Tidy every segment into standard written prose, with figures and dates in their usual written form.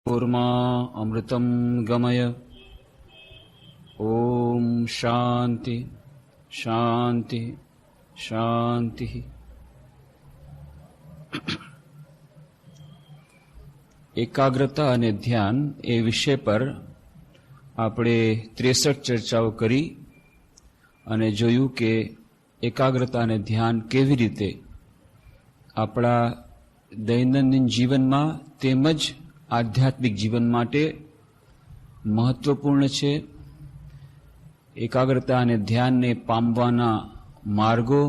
कूर्मा अमृतं गमय। ओम शांति शांति शांति। एकाग्रता અને ધ્યાન એ વિષય પર આપણે 63 ચર્ચાઓ કરી અને જોયું કે એકાગ્રતા અને ધ્યાન કેવી રીતે આપણા દૈનંદિન જીવનમાં તેમજ આધ્યાત્મિક જીવન માટે મહત્વપૂર્ણ છે। એકાગ્રતા અને ધ્યાનને પામવાના માર્ગો,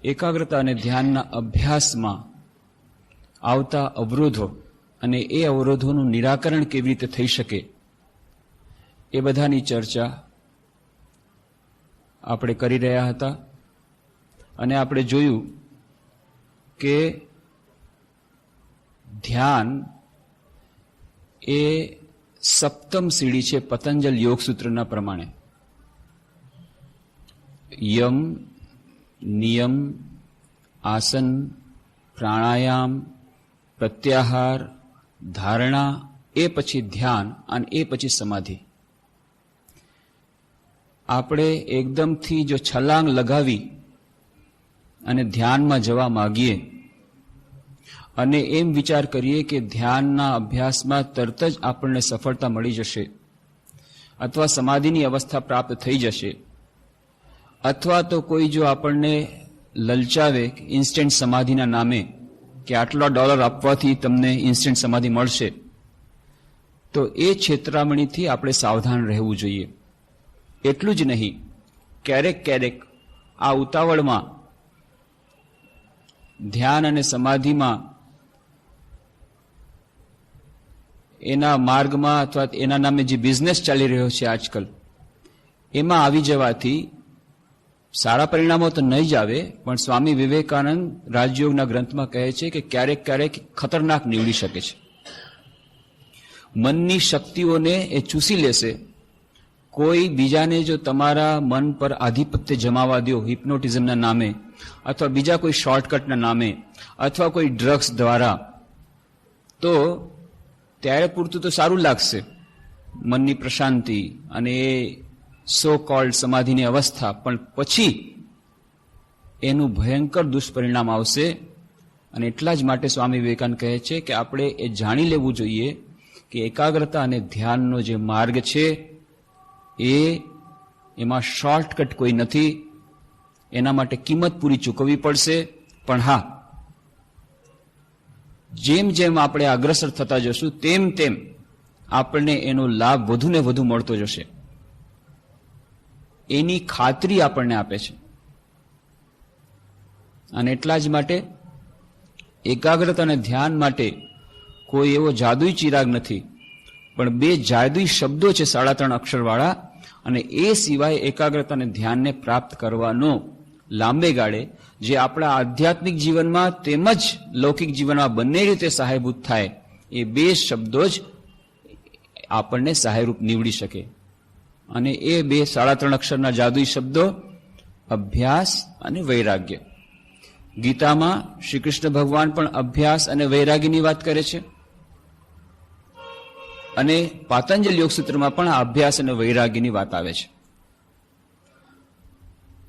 એકાગ્રતા અને ધ્યાનના અભ્યાસમાં આવતા અવરોધો અને એ અવરોધોનું નિરાકરણ કેવી રીતે થઈ શકે એ બધાની ચર્ચા આપણે કરી રહ્યા હતા। અને આપણે જોયું કે ધ્યાન એ સપ્તમ સીડી છે પતંજલ યોગ સૂત્રના પ્રમાણે। યમ, નિયમ, આસન, પ્રાણાયામ, પ્રત્યાહાર, ધારણા, એ પછી ધ્યાન અને એ પછી સમાધિ। આપણે એકદમથી જો છલાંગ લગાવી અને ધ્યાનમાં જવા માંગીએ અને એમ વિચાર કરીએ કે ધ્યાનના અભ્યાસમાં તરત જ આપણને સફળતા મળી જશે અથવા સમાધિની અવસ્થા પ્રાપ્ત થઈ જશે, અથવા તો કોઈ જો આપણને લલચાવે ઇન્સ્ટન્ટ સમાધિના નામે કે આટલા ડોલર આપવાથી તમને ઇન્સ્ટન્ટ સમાધિ મળશે, તો એ છેતરામણીથી આપણે સાવધાન રહેવું જોઈએ। એટલું જ નહીં, ક્યારેક ક્યારેક આ ઉતાવળમાં ધ્યાન અને સમાધિમાં એના માર્ગમાં અથવા એના નામે જે બિઝનેસ ચાલી રહ્યો છે આજકાલ, એમાં આવી જવાથી સારા પરિણામો તો નહીં જ આવે, પણ સ્વામી વિવેકાનંદ રાજયોગના ગ્રંથમાં કહે છે કે ક્યારેક ક્યારેક ખતરનાક નીવડી શકે છે। મનની શક્તિઓને એ ચૂસી લેશે। કોઈ બીજાને જો તમારા મન પર આધિપત્ય જમાવા દો હિપ્નોટિઝમના નામે અથવા બીજા કોઈ શોર્ટકટના નામે અથવા કોઈ ડ્રગ્સ દ્વારા, તો ત્યારે પૂરતું તો સારું લાગશે, મનની પ્રશાંતિ અને એ સો કોલ્ડ સમાધિની અવસ્થા, પણ પછી એનું ભયંકર દુષ્પરિણામ આવશે। અને એટલા જ માટે સ્વામી વિવેકાનંદ કહે છે કે આપણે એ જાણી લેવું જોઈએ કે એકાગ્રતા અને ધ્યાનનો જે માર્ગ છે એમાં શોર્ટકટ કોઈ નથી, એના માટે કિંમત પૂરી ચૂકવવી પડશે। પણ હા, જેમ જેમ આપણે અગ્રસર થતા જશું તેમ તેમ આપણને એનો લાભ વધુ ને વધુ મળતો જશે, એની ખાતરી આપણને આપે છે। અને એટલા જ માટે એકાગ્રતા અને ધ્યાન માટે કોઈ એવો જાદુઈ ચિરાગ નથી, પણ બે જાદુઈ શબ્દો છે 3.5 અક્ષરવાળા, અને એ સિવાય એકાગ્રતા અને ધ્યાનને પ્રાપ્ત કરવાનો લાંબે ગાળે જે આપણા આધ્યાત્મિક જીવનમાં તેમજ લૌકિક જીવનમાં બંને રીતે સહાયભૂત થાય, એ બે શબ્દો જ આપણને સહાયરૂપ નીવડી શકે। અને એ બે 3.5 અક્ષરના જાદુઈ શબ્દો અભ્યાસ અને વૈરાગ્ય। ગીતામાં શ્રી કૃષ્ણ ભગવાન પણ અભ્યાસ અને વૈરાગ્યની વાત કરે છે, અને પાતંજલ યોગ સૂત્રમાં પણ આ અભ્યાસ અને વૈરાગ્યની વાત આવે છે।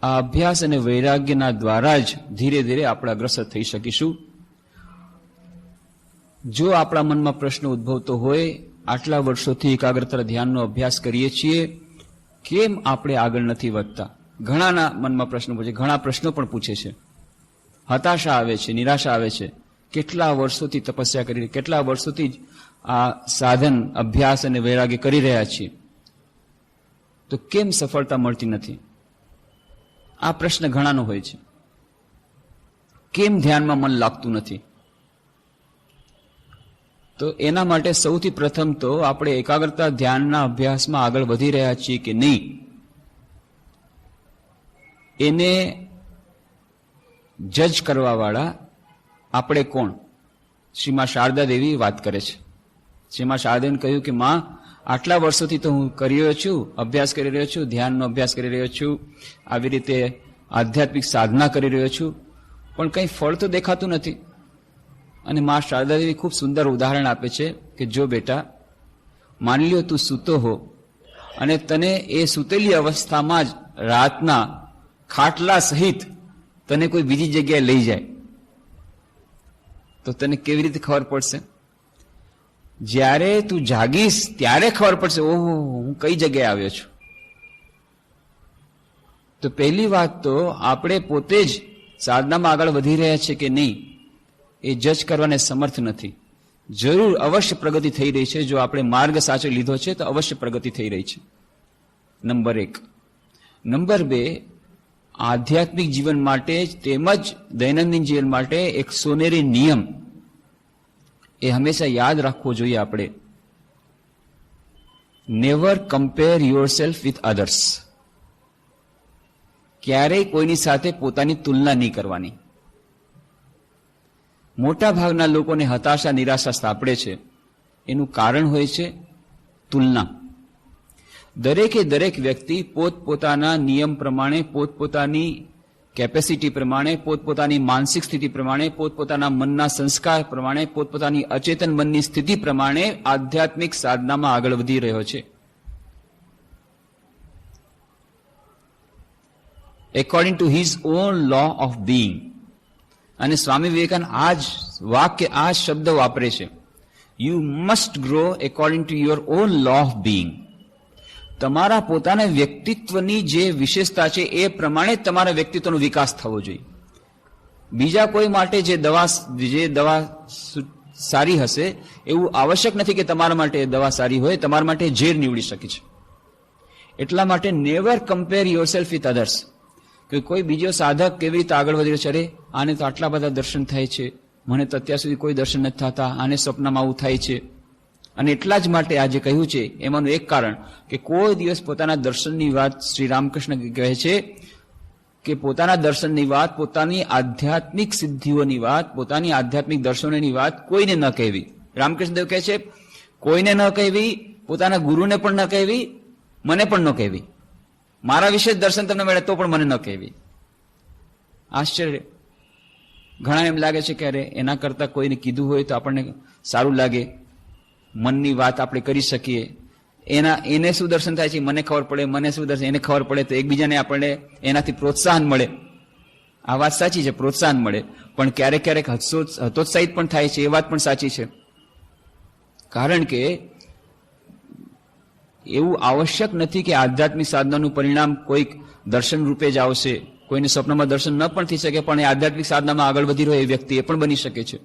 આ અભ્યાસ અને વૈરાગ્યના દ્વારા જ ધીરે ધીરે આપણે અગ્રસર થઈ શકીશું। જો આપણા મનમાં પ્રશ્ન ઉદ્ભવતો હોય, આટલા વર્ષોથી એકાગ્રતા ધ્યાનનો અભ્યાસ કરીએ છીએ, કેમ આપણે આગળ નથી વધતા? ઘણાના મનમાં પ્રશ્નો પૂછે, ઘણા પ્રશ્નો પણ પૂછે છે, હતાશા આવે છે, નિરાશા આવે છે। કેટલા વર્ષોથી તપસ્યા કરી, કેટલા વર્ષોથી આ સાધન અભ્યાસ અને વૈરાગ્ય કરી રહ્યા છીએ, તો કેમ સફળતા મળતી નથી? આ પ્રશ્ન ઘણાનો હોય છે। કેમ ધ્યાનમાં મન લાગતું નથી? તો એના માટે સૌથી પ્રથમ તો આપણે એકાગ્રતા ધ્યાનના અભ્યાસમાં આગળ વધી રહ્યા છીએ કે નહીં, એને જજ કરવાવાળા આપણે કોણ? શ્રીમા શારદા દેવી વાત કરે છે। શ્રીમા શારદાને કહ્યું કે માં, આટલા વર્ષોથી તો હું કરી રહ્યો છું, અભ્યાસ કરી રહ્યો છું, ધ્યાનનો અભ્યાસ કરી રહ્યો છું, આવી રીતે આધ્યાત્મિક સાધના કરી રહ્યો છું, પણ કંઈ ફળ તો દેખાતું નથી। અને મા શારદાદેવી ખૂબ સુંદર ઉદાહરણ આપે છે કે જો બેટા માની લ્યો તું સૂતો હો અને તને એ સૂતેલી અવસ્થામાં જ રાતના ખાટલા સહિત તને કોઈ બીજી જગ્યાએ લઈ જાય તો તને કેવી રીતે ખબર પડશે? જ્યારે તું જાગીશ ત્યારે ખબર પડશે, ઓહો હું કઈ જગ્યાએ આવ્યો છું. તો પહેલી વાત તો આપણે પોતે જ સાધનામાં આગળ વધી રહ્યા છે કે નહીં એ જજ કરવાને સમર્થ નથી. જરૂર અવશ્ય પ્રગતિ થઈ રહી છે. જો આપણે માર્ગ સાચો લીધો છે તો અવશ્ય પ્રગતિ થઈ રહી છે. નંબર 1. નંબર 2, આધ્યાત્મિક જીવન માટે તેમજ દૈનંદિન જીવન માટે એક સોનેરી નિયમ એ હંમેશા યાદ રાખવો જોઈએ આપણે. Never compare yourself with others. ક્યારેય કોઈની સાથે પોતાની તુલના નહીં કરવાની. મોટા ભાગના લોકોને હતાશા નિરાશા સાંપડે છે એનું કારણ હોય છે તુલના. દરેકે દરેક વ્યક્તિ પોતપોતાના નિયમ પ્રમાણે, પોતપોતાની કેપેસિટી પ્રમાણે, પોતપોતાની માનસિક સ્થિતિ પ્રમાણે, પોતપોતાના મનના સંસ્કાર પ્રમાણે, પોતપોતાની અચેતન મનની સ્થિતિ પ્રમાણે આધ્યાત્મિક સાધનામાં આગળ વધી રહ્યો છે. According to his own law of being. અને સ્વામી વિવેકાનંદ આ જ વાક્ય, આ શબ્દ વાપરે છે, you must grow according to your own law of being. તમારા પોતાના વ્યક્તિત્વની જે વિશેષતા છે એ પ્રમાણે તમારા વ્યક્તિત્વનો વિકાસ થવો જોઈએ. બીજા કોઈ માટે જે દવા સારી હશે એવું આવશ્યક નથી કે તમારા માટે દવા સારી હોય. તમારા માટે ઝેર નીવડી શકે છે. એટલા માટે never compare yourself with others. કે કોઈ બીજો સાધક કેવી રીતે આગળ વધી રહ્યો છે, અરે આને તો આટલા બધા દર્શન થાય છે, મને તો અત્યાર સુધી કોઈ દર્શન નથી થતા, આને સ્વપ્નમાં આવું થાય છે. અને એટલા જ માટે આ જે કહ્યું છે એમાંનું એક કારણ કે કોઈ દિવસ પોતાના દર્શનની વાત શ્રી રામકૃષ્ણ કહે છે કે પોતાના દર્શનની વાત, પોતાની આધ્યાત્મિક સિદ્ધિઓની વાત, પોતાની આધ્યાત્મિક દર્શનોની વાત કોઈને ન કહેવી. રામકૃષ્ણદેવ કહે છે કોઈને ન કહેવી, પોતાના ગુરુને પણ ન કહેવી, મને પણ ન કહેવી. મારા વિશે દર્શન તમને મળે તો પણ મને ન કહેવી. આશ્ચર્ય. ઘણા એમ લાગે છે કે અરે એના કરતા કોઈને કીધું હોય તો આપણને સારું લાગે, મનની વાત આપણે કરી શકીએ. એને શું દર્શન થાય છે મને ખબર પડે, મને શું દર્શન એને ખબર પડે, તો એકબીજાને આપણને એનાથી પ્રોત્સાહન મળે. આ વાત સાચી છે, પ્રોત્સાહન મળે, પણ ક્યારેક ક્યારેક હતોત્સાહિત પણ થાય છે, એ વાત પણ સાચી છે. કારણ કે એવું આવશ્યક નથી કે આધ્યાત્મિક સાધનાનું પરિણામ કોઈક દર્શન રૂપે જ આવશે. કોઈને સ્વપ્નમાં દર્શન ન પણ થઈ શકે, પણ એ આધ્યાત્મિક સાધનામાં આગળ વધી રહ્યો એ વ્યક્તિ એ પણ બની શકે છે.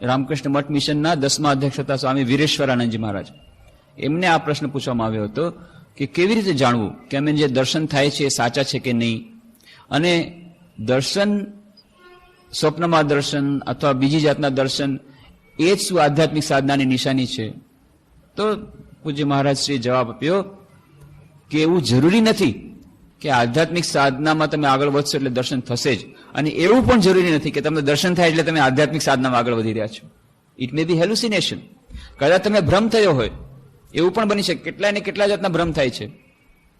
રામકૃષ્ણ મઠ મિશનના 10મા અધ્યક્ષ હતા સ્વામી વીરેશ્વરાનંદજી મહારાજ. એમને આ પ્રશ્ન પૂછવામાં આવ્યો હતો કે કેવી રીતે જાણવું કે અમે જે દર્શન થાય છે એ સાચા છે કે નહીં, અને દર્શન, સ્વપ્નમાં દર્શન અથવા બીજી જાતના દર્શન એ જ શું આધ્યાત્મિક સાધનાની નિશાની છે? તો પૂજ્ય મહારાજ શ્રી જવાબ આપ્યો કે એવું જરૂરી નથી કે આધ્યાત્મિક સાધનામાં તમે આગળ વધશો એટલે દર્શન થશે જ, અને એવું પણ જરૂરી નથી કે તમને દર્શન થાય એટલે તમે આધ્યાત્મિક સાધનામાં આગળ વધી રહ્યા છો. ઇટ મે બી હેલુસિનેશન. કદાચ તમને ભ્રમ થયો હોય, એવું પણ બની શકે. કેટલાય ને કેટલા જાતના ભ્રમ થાય છે.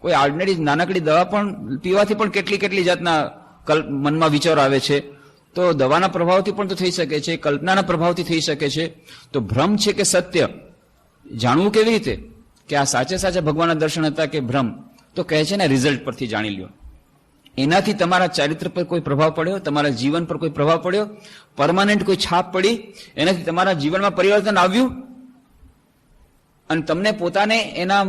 કોઈ ઓર્ડિનરી નાનકડી દવા પણ પીવાથી પણ કેટલી જાતના મનમાં વિચારો આવે છે. તો દવાના પ્રભાવથી પણ તો થઈ શકે છે, કલ્પનાના પ્રભાવથી થઈ શકે છે. તો ભ્રમ છે કે સત્ય જાણવું કેવી રીતે કે આ સાચા ભગવાનના દર્શન હતા કે ભ્રમ? તો કહે છે ને રિઝલ્ટ પરથી જાણી લ્યો. એનાથી તમારા ચારિત્ર પર કોઈ પ્રભાવ પડ્યો, તમારા જીવન પર કોઈ પ્રભાવ પડ્યો, પરમાનન્ટ કોઈ છાપ પડી, એનાથી તમારા જીવનમાં પરિવર્તન આવ્યું, અને તમને પોતાને એના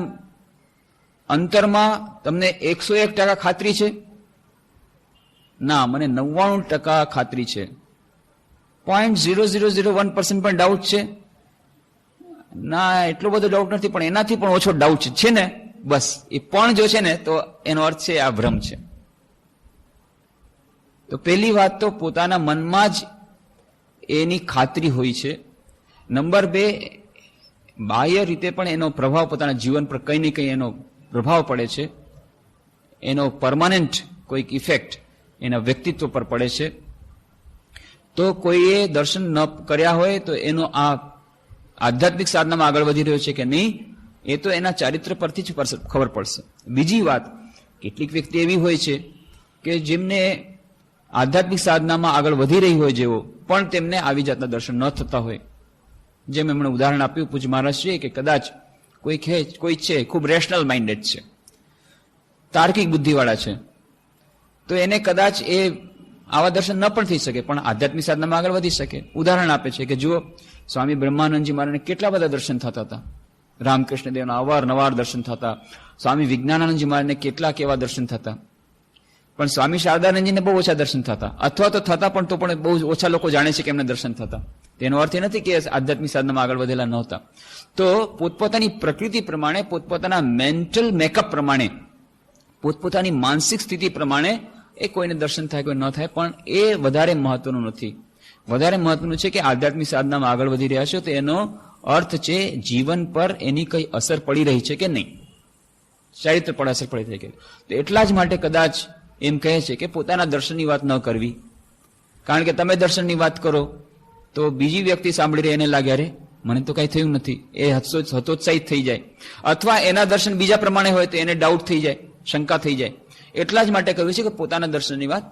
અંતરમાં તમને 101% ખાતરી છે? ના, મને 99% ખાતરી છે. 0.0001% પણ ડાઉટ છે? ના, એટલો બધો ડાઉટ નથી, પણ એનાથી પણ ઓછો ડાઉટ છે ને? બસ એ પણ જો છે ને તો એનો અર્થ છે આ ભ્રમ છે. તો પહેલી વાત તો પોતાના મનમાં જ એની ખાતરી હોય છે. નંબર 2, બાહ્ય રીતે પણ એનો પ્રભાવ પોતાના જીવન પર કંઈ ને કંઈ એનો પ્રભાવ પડે છે. એનો પરમાનન્ટ કોઈક ઇફેક્ટ એના વ્યક્તિત્વ પર પડે છે. તો કોઈએ દર્શન ન કર્યા હોય તો એનો આ આધ્યાત્મિક સાધનામાં આગળ વધી રહ્યો છે કે નહીં એ તો એના ચારિત્ર પરથી જ ખબર પડશે. બીજી વાત, કેટલીક વ્યક્તિ એવી હોય છે કે જેમને આધ્યાત્મિક સાધનામાં આગળ વધી રહી હોય જેવો, પણ તેમને આવી જાતના દર્શન ન થતા હોય. જેમ એમણે ઉદાહરણ આપ્યું પૂજ્ય મહારાજશ્રીએ કે કદાચ કોઈ છે ખૂબ રેશનલ માઇન્ડેડ છે, તાર્કિક બુદ્ધિવાળા છે, તો એને કદાચ એ આવા દર્શન ન પણ થઈ શકે, પણ આધ્યાત્મિક સાધનામાં આગળ વધી શકે. ઉદાહરણ આપે છે કે જુઓ, સ્વામી બ્રહ્માનંદજી મહારાજને કેટલા બધા દર્શન થતા હતા, રામકૃષ્ણ દેવના અવારનવાર દર્શન થતા, સ્વામી વિજ્ઞાનાનંદજી મહારાજને કેટલાક એવા દર્શન થતા, પણ સ્વામી શારદાનંદજીને બહુ ઓછા દર્શન થતા, અથવા તો થતા પણ તો પણ બહુ ઓછા લોકો જાણે છે કે એમને દર્શન થતા. તેનો અર્થ એ નથી કે આધ્યાત્મિક સાધનામાં આગળ વધેલા નહોતા. તો પોતપોતાની પ્રકૃતિ પ્રમાણે, પોતપોતાના મેન્ટલ મેકઅપ પ્રમાણે, પોતપોતાની માનસિક સ્થિતિ પ્રમાણે એ કોઈને દર્શન થાય કોઈ ન થાય, પણ એ વધારે મહત્વનું નથી. વધારે મહત્વનું છે કે આધ્યાત્મિક સાધનામાં આગળ વધી રહ્યા છો તો એનો અર્થ છે જીવન પર એની કઈ અસર પડી રહી છે કે નહીં, ચારિત્ર પર અસર પડી રહી છે. તો એટલા જ માટે કદાચ એમ કહે છે કે પોતાના દર્શનની વાત ન કરવી, કારણ કે તમે દર્શનની વાત કરો તો બીજી વ્યક્તિ સાંભળી રહી એને લાગે અરે મને તો કઈ થયું નથી, એ હતોત્સાહિત થઈ જાય, અથવા એના દર્શન બીજા પ્રમાણે હોય તો એને ડાઉટ થઈ જાય, શંકા થઈ જાય. એટલા જ માટે કહ્યું છે કે પોતાના દર્શનની વાત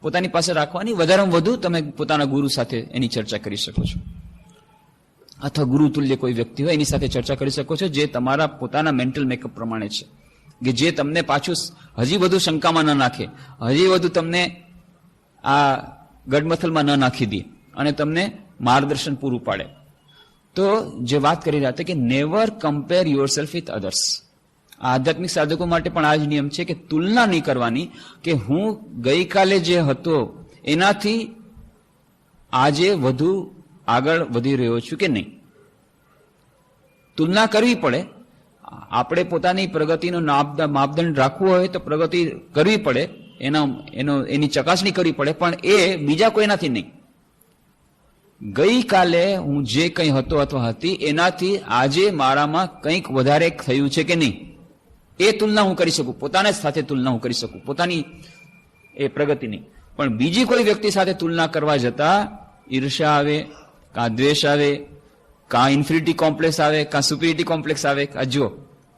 પોતાની પાસે રાખવાની. વધારેમાં વધુ તમે પોતાના ગુરુ સાથે એની ચર્ચા કરી શકો છો, અથવા ગુરુ તુલ્ય કોઈ વ્યક્તિ હોય એની સાથે ચર્ચા કરી શકો છો, જે તમારા પોતાના મેન્ટલ મેકઅપ પ્રમાણે છે, કે જે તમને પાછું હજી વધુ શંકામાં ન નાખે, હજી વધુ તમને આ ગડમથલમાં ન નાખી દે અને તમને માર્ગદર્શન પૂરું પાડે. તો જે વાત કરી રહ્યા હતા કે never compare yourself with others. આધ્યાત્મિક સાધકો માટે પણ આ જ નિયમ છે કે તુલના નહીં કરવાની, કે હું ગઈકાલે જે હતો એનાથી આજે વધુ આગળ વધી રહ્યો છું કે નહીં. તુલના કરવી પડે. આપણે પોતાની પ્રગતિનો માપદંડ રાખવો હોય તો પ્રગતિ કરવી પડે, એની ચકાસણી કરવી પડે, પણ એ બીજા કોઈનાથી નહીં. ગઈકાલે હું જે કંઈ હતો અથવા હતી એનાથી આજે મારામાં કંઈક વધારે થયું છે કે નહીં, એ તુલના હું કરી શકું. પોતાના સાથે તુલના હું કરી શકું, પોતાની એ પ્રગતિની. પણ બીજી કોઈ વ્યક્તિ સાથે તુલના કરવા જતા ઈર્ષા આવે, કાં દ્વેષ આવે, કાં ઇન્ફિનિટી કોમ્પ્લેક્સ આવે, કાં સુપિરિટી કોમ્પ્લેક્સ આવે. જો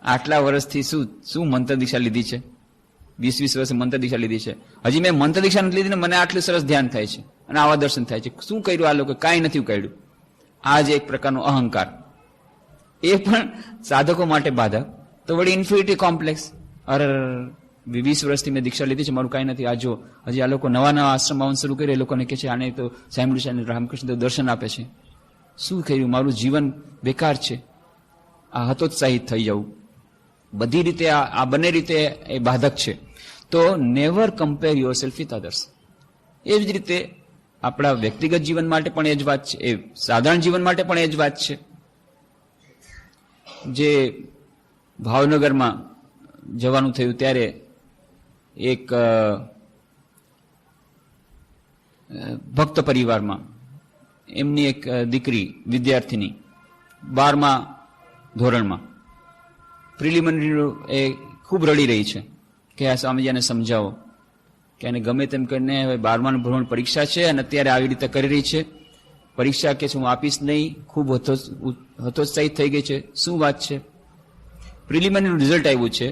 આટલા વર્ષથી શું મંત્ર દીક્ષા લીધી છે, 20 વર્ષે મંત્ર દીક્ષા લીધી છે, હજી મેં મંત્ર દીક્ષા નથી લીધી ને મને આટલું સરસ ધ્યાન થાય છે અને આવા દર્શન થાય છે. શું કર્યું આ લોકો? કાંઈ નથી કર્યું. આ જ એક પ્રકારનો અહંકાર, એ પણ સાધકો માટે બાધા. તો વળી ઇન્ફિનિટી કોમ્પ્લેક્સ, અરે 20 વર્ષથી મેં દીક્ષા લીધી છે, મારું કાંઈ નથી. આ જો હજી આ લોકો નવા આશ્રમ આવવાનું શરૂ કરે, એ લોકોને કહે છે આને તો સાંભળ્યું છે રામકૃષ્ણ દેવ દર્શન આપે છે. શું કર્યું? મારું જીવન બેકાર છે. આ હતોત્સાહિત થઈ જવું, બધી રીતે આ બંને રીતે એ બાધક છે. તો never compare yourself with others. એ જ રીતે આપણા વ્યક્તિગત જીવન માટે પણ એ જ વાત છે, એ સાધારણ જીવન માટે પણ એ જ વાત છે. જે ભાવનગરમાં જવાનું થયું ત્યારે એક ભક્ત પરિવારમાં એમની એક દીકરી વિદ્યાર્થીની 12મા ધોરણમાં પ્રિલિમિનરી એ ખૂબ રડી રહી છે કે આ સ્વામીજીને સમજાવો કે એને ગમે તેમ કરીને હવે 12મા ધોરણ પરીક્ષા છે અને અત્યારે આવી રીતે કરી રહી છે. પરીક્ષા કે હું આપીશ નહીં, ખૂબ હતોત્સાહિત થઈ ગઈ છે. શું વાત છે? પ્રિલિમિનરીનું રિઝલ્ટ આવ્યું છે.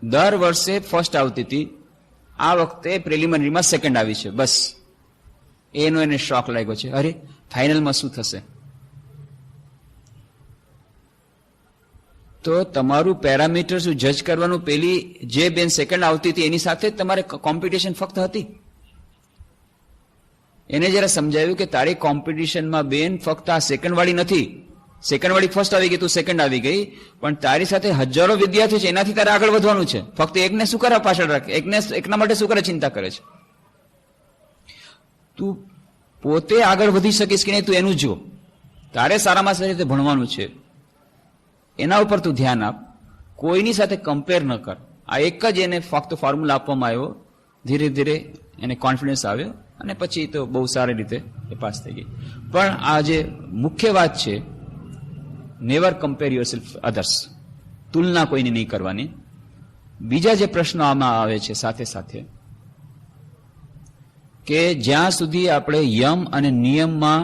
દર વર્ષે ફર્સ્ટ આવતી હતી, આ વખતે પ્રિલિમિનરીમાં સેકન્ડ આવી છે. બસ એનો એને શોક લાગ્યો છે. અરે ફાઇનલમાં શું થશે? તો તમારું પેરામીટર શું જજ કરવાનું, પેલી જે બેન સેકન્ડ આવતી હતી એની સાથે તમારે કોમ્પિટિશન ફક્ત હતી. એને જરા સમજાવ્યું કે તારી કોમ્પિટિશનમાં બેન ફક્ત આ સેકન્ડ વાળી નથી, સેકન્ડ વાળી ફર્સ્ટ આવી ગઈ, તું સેકન્ડ આવી ગઈ, પણ તારી સાથે હજારો વિદ્યાર્થીઓ છે, એનાથી તારે આગળ વધવાનું છે. ફક્ત એકને શું કરે પાછળ રાખે, એકના માટે શું કરે ચિંતા કરે છે. તું પોતે આગળ વધી શકીશ કે નહીં તું એનું જો. તારે સારામાં સારી રીતે ભણવાનું છે, એના ઉપર તું ધ્યાન આપ, કોઈની સાથે કમ્પેર ન કર. આ એક જ એને ફક્ત ફોર્મ્યુલા આપવામાં આવ્યો. ધીરે ધીરે એને કોન્ફિડન્સ આવ્યો અને પછી તો બહુ સારી રીતે એ પાસ થઈ ગઈ. પણ આ જે મુખ્ય વાત છે, નેવર કમ્પેર યોરસેલ્ફ અધર્સ, તુલના કોઈની નહીં કરવાની. બીજા જે પ્રશ્નો આમાં આવે છે સાથે સાથે, કે જ્યાં સુધી આપણે યમ અને નિયમમાં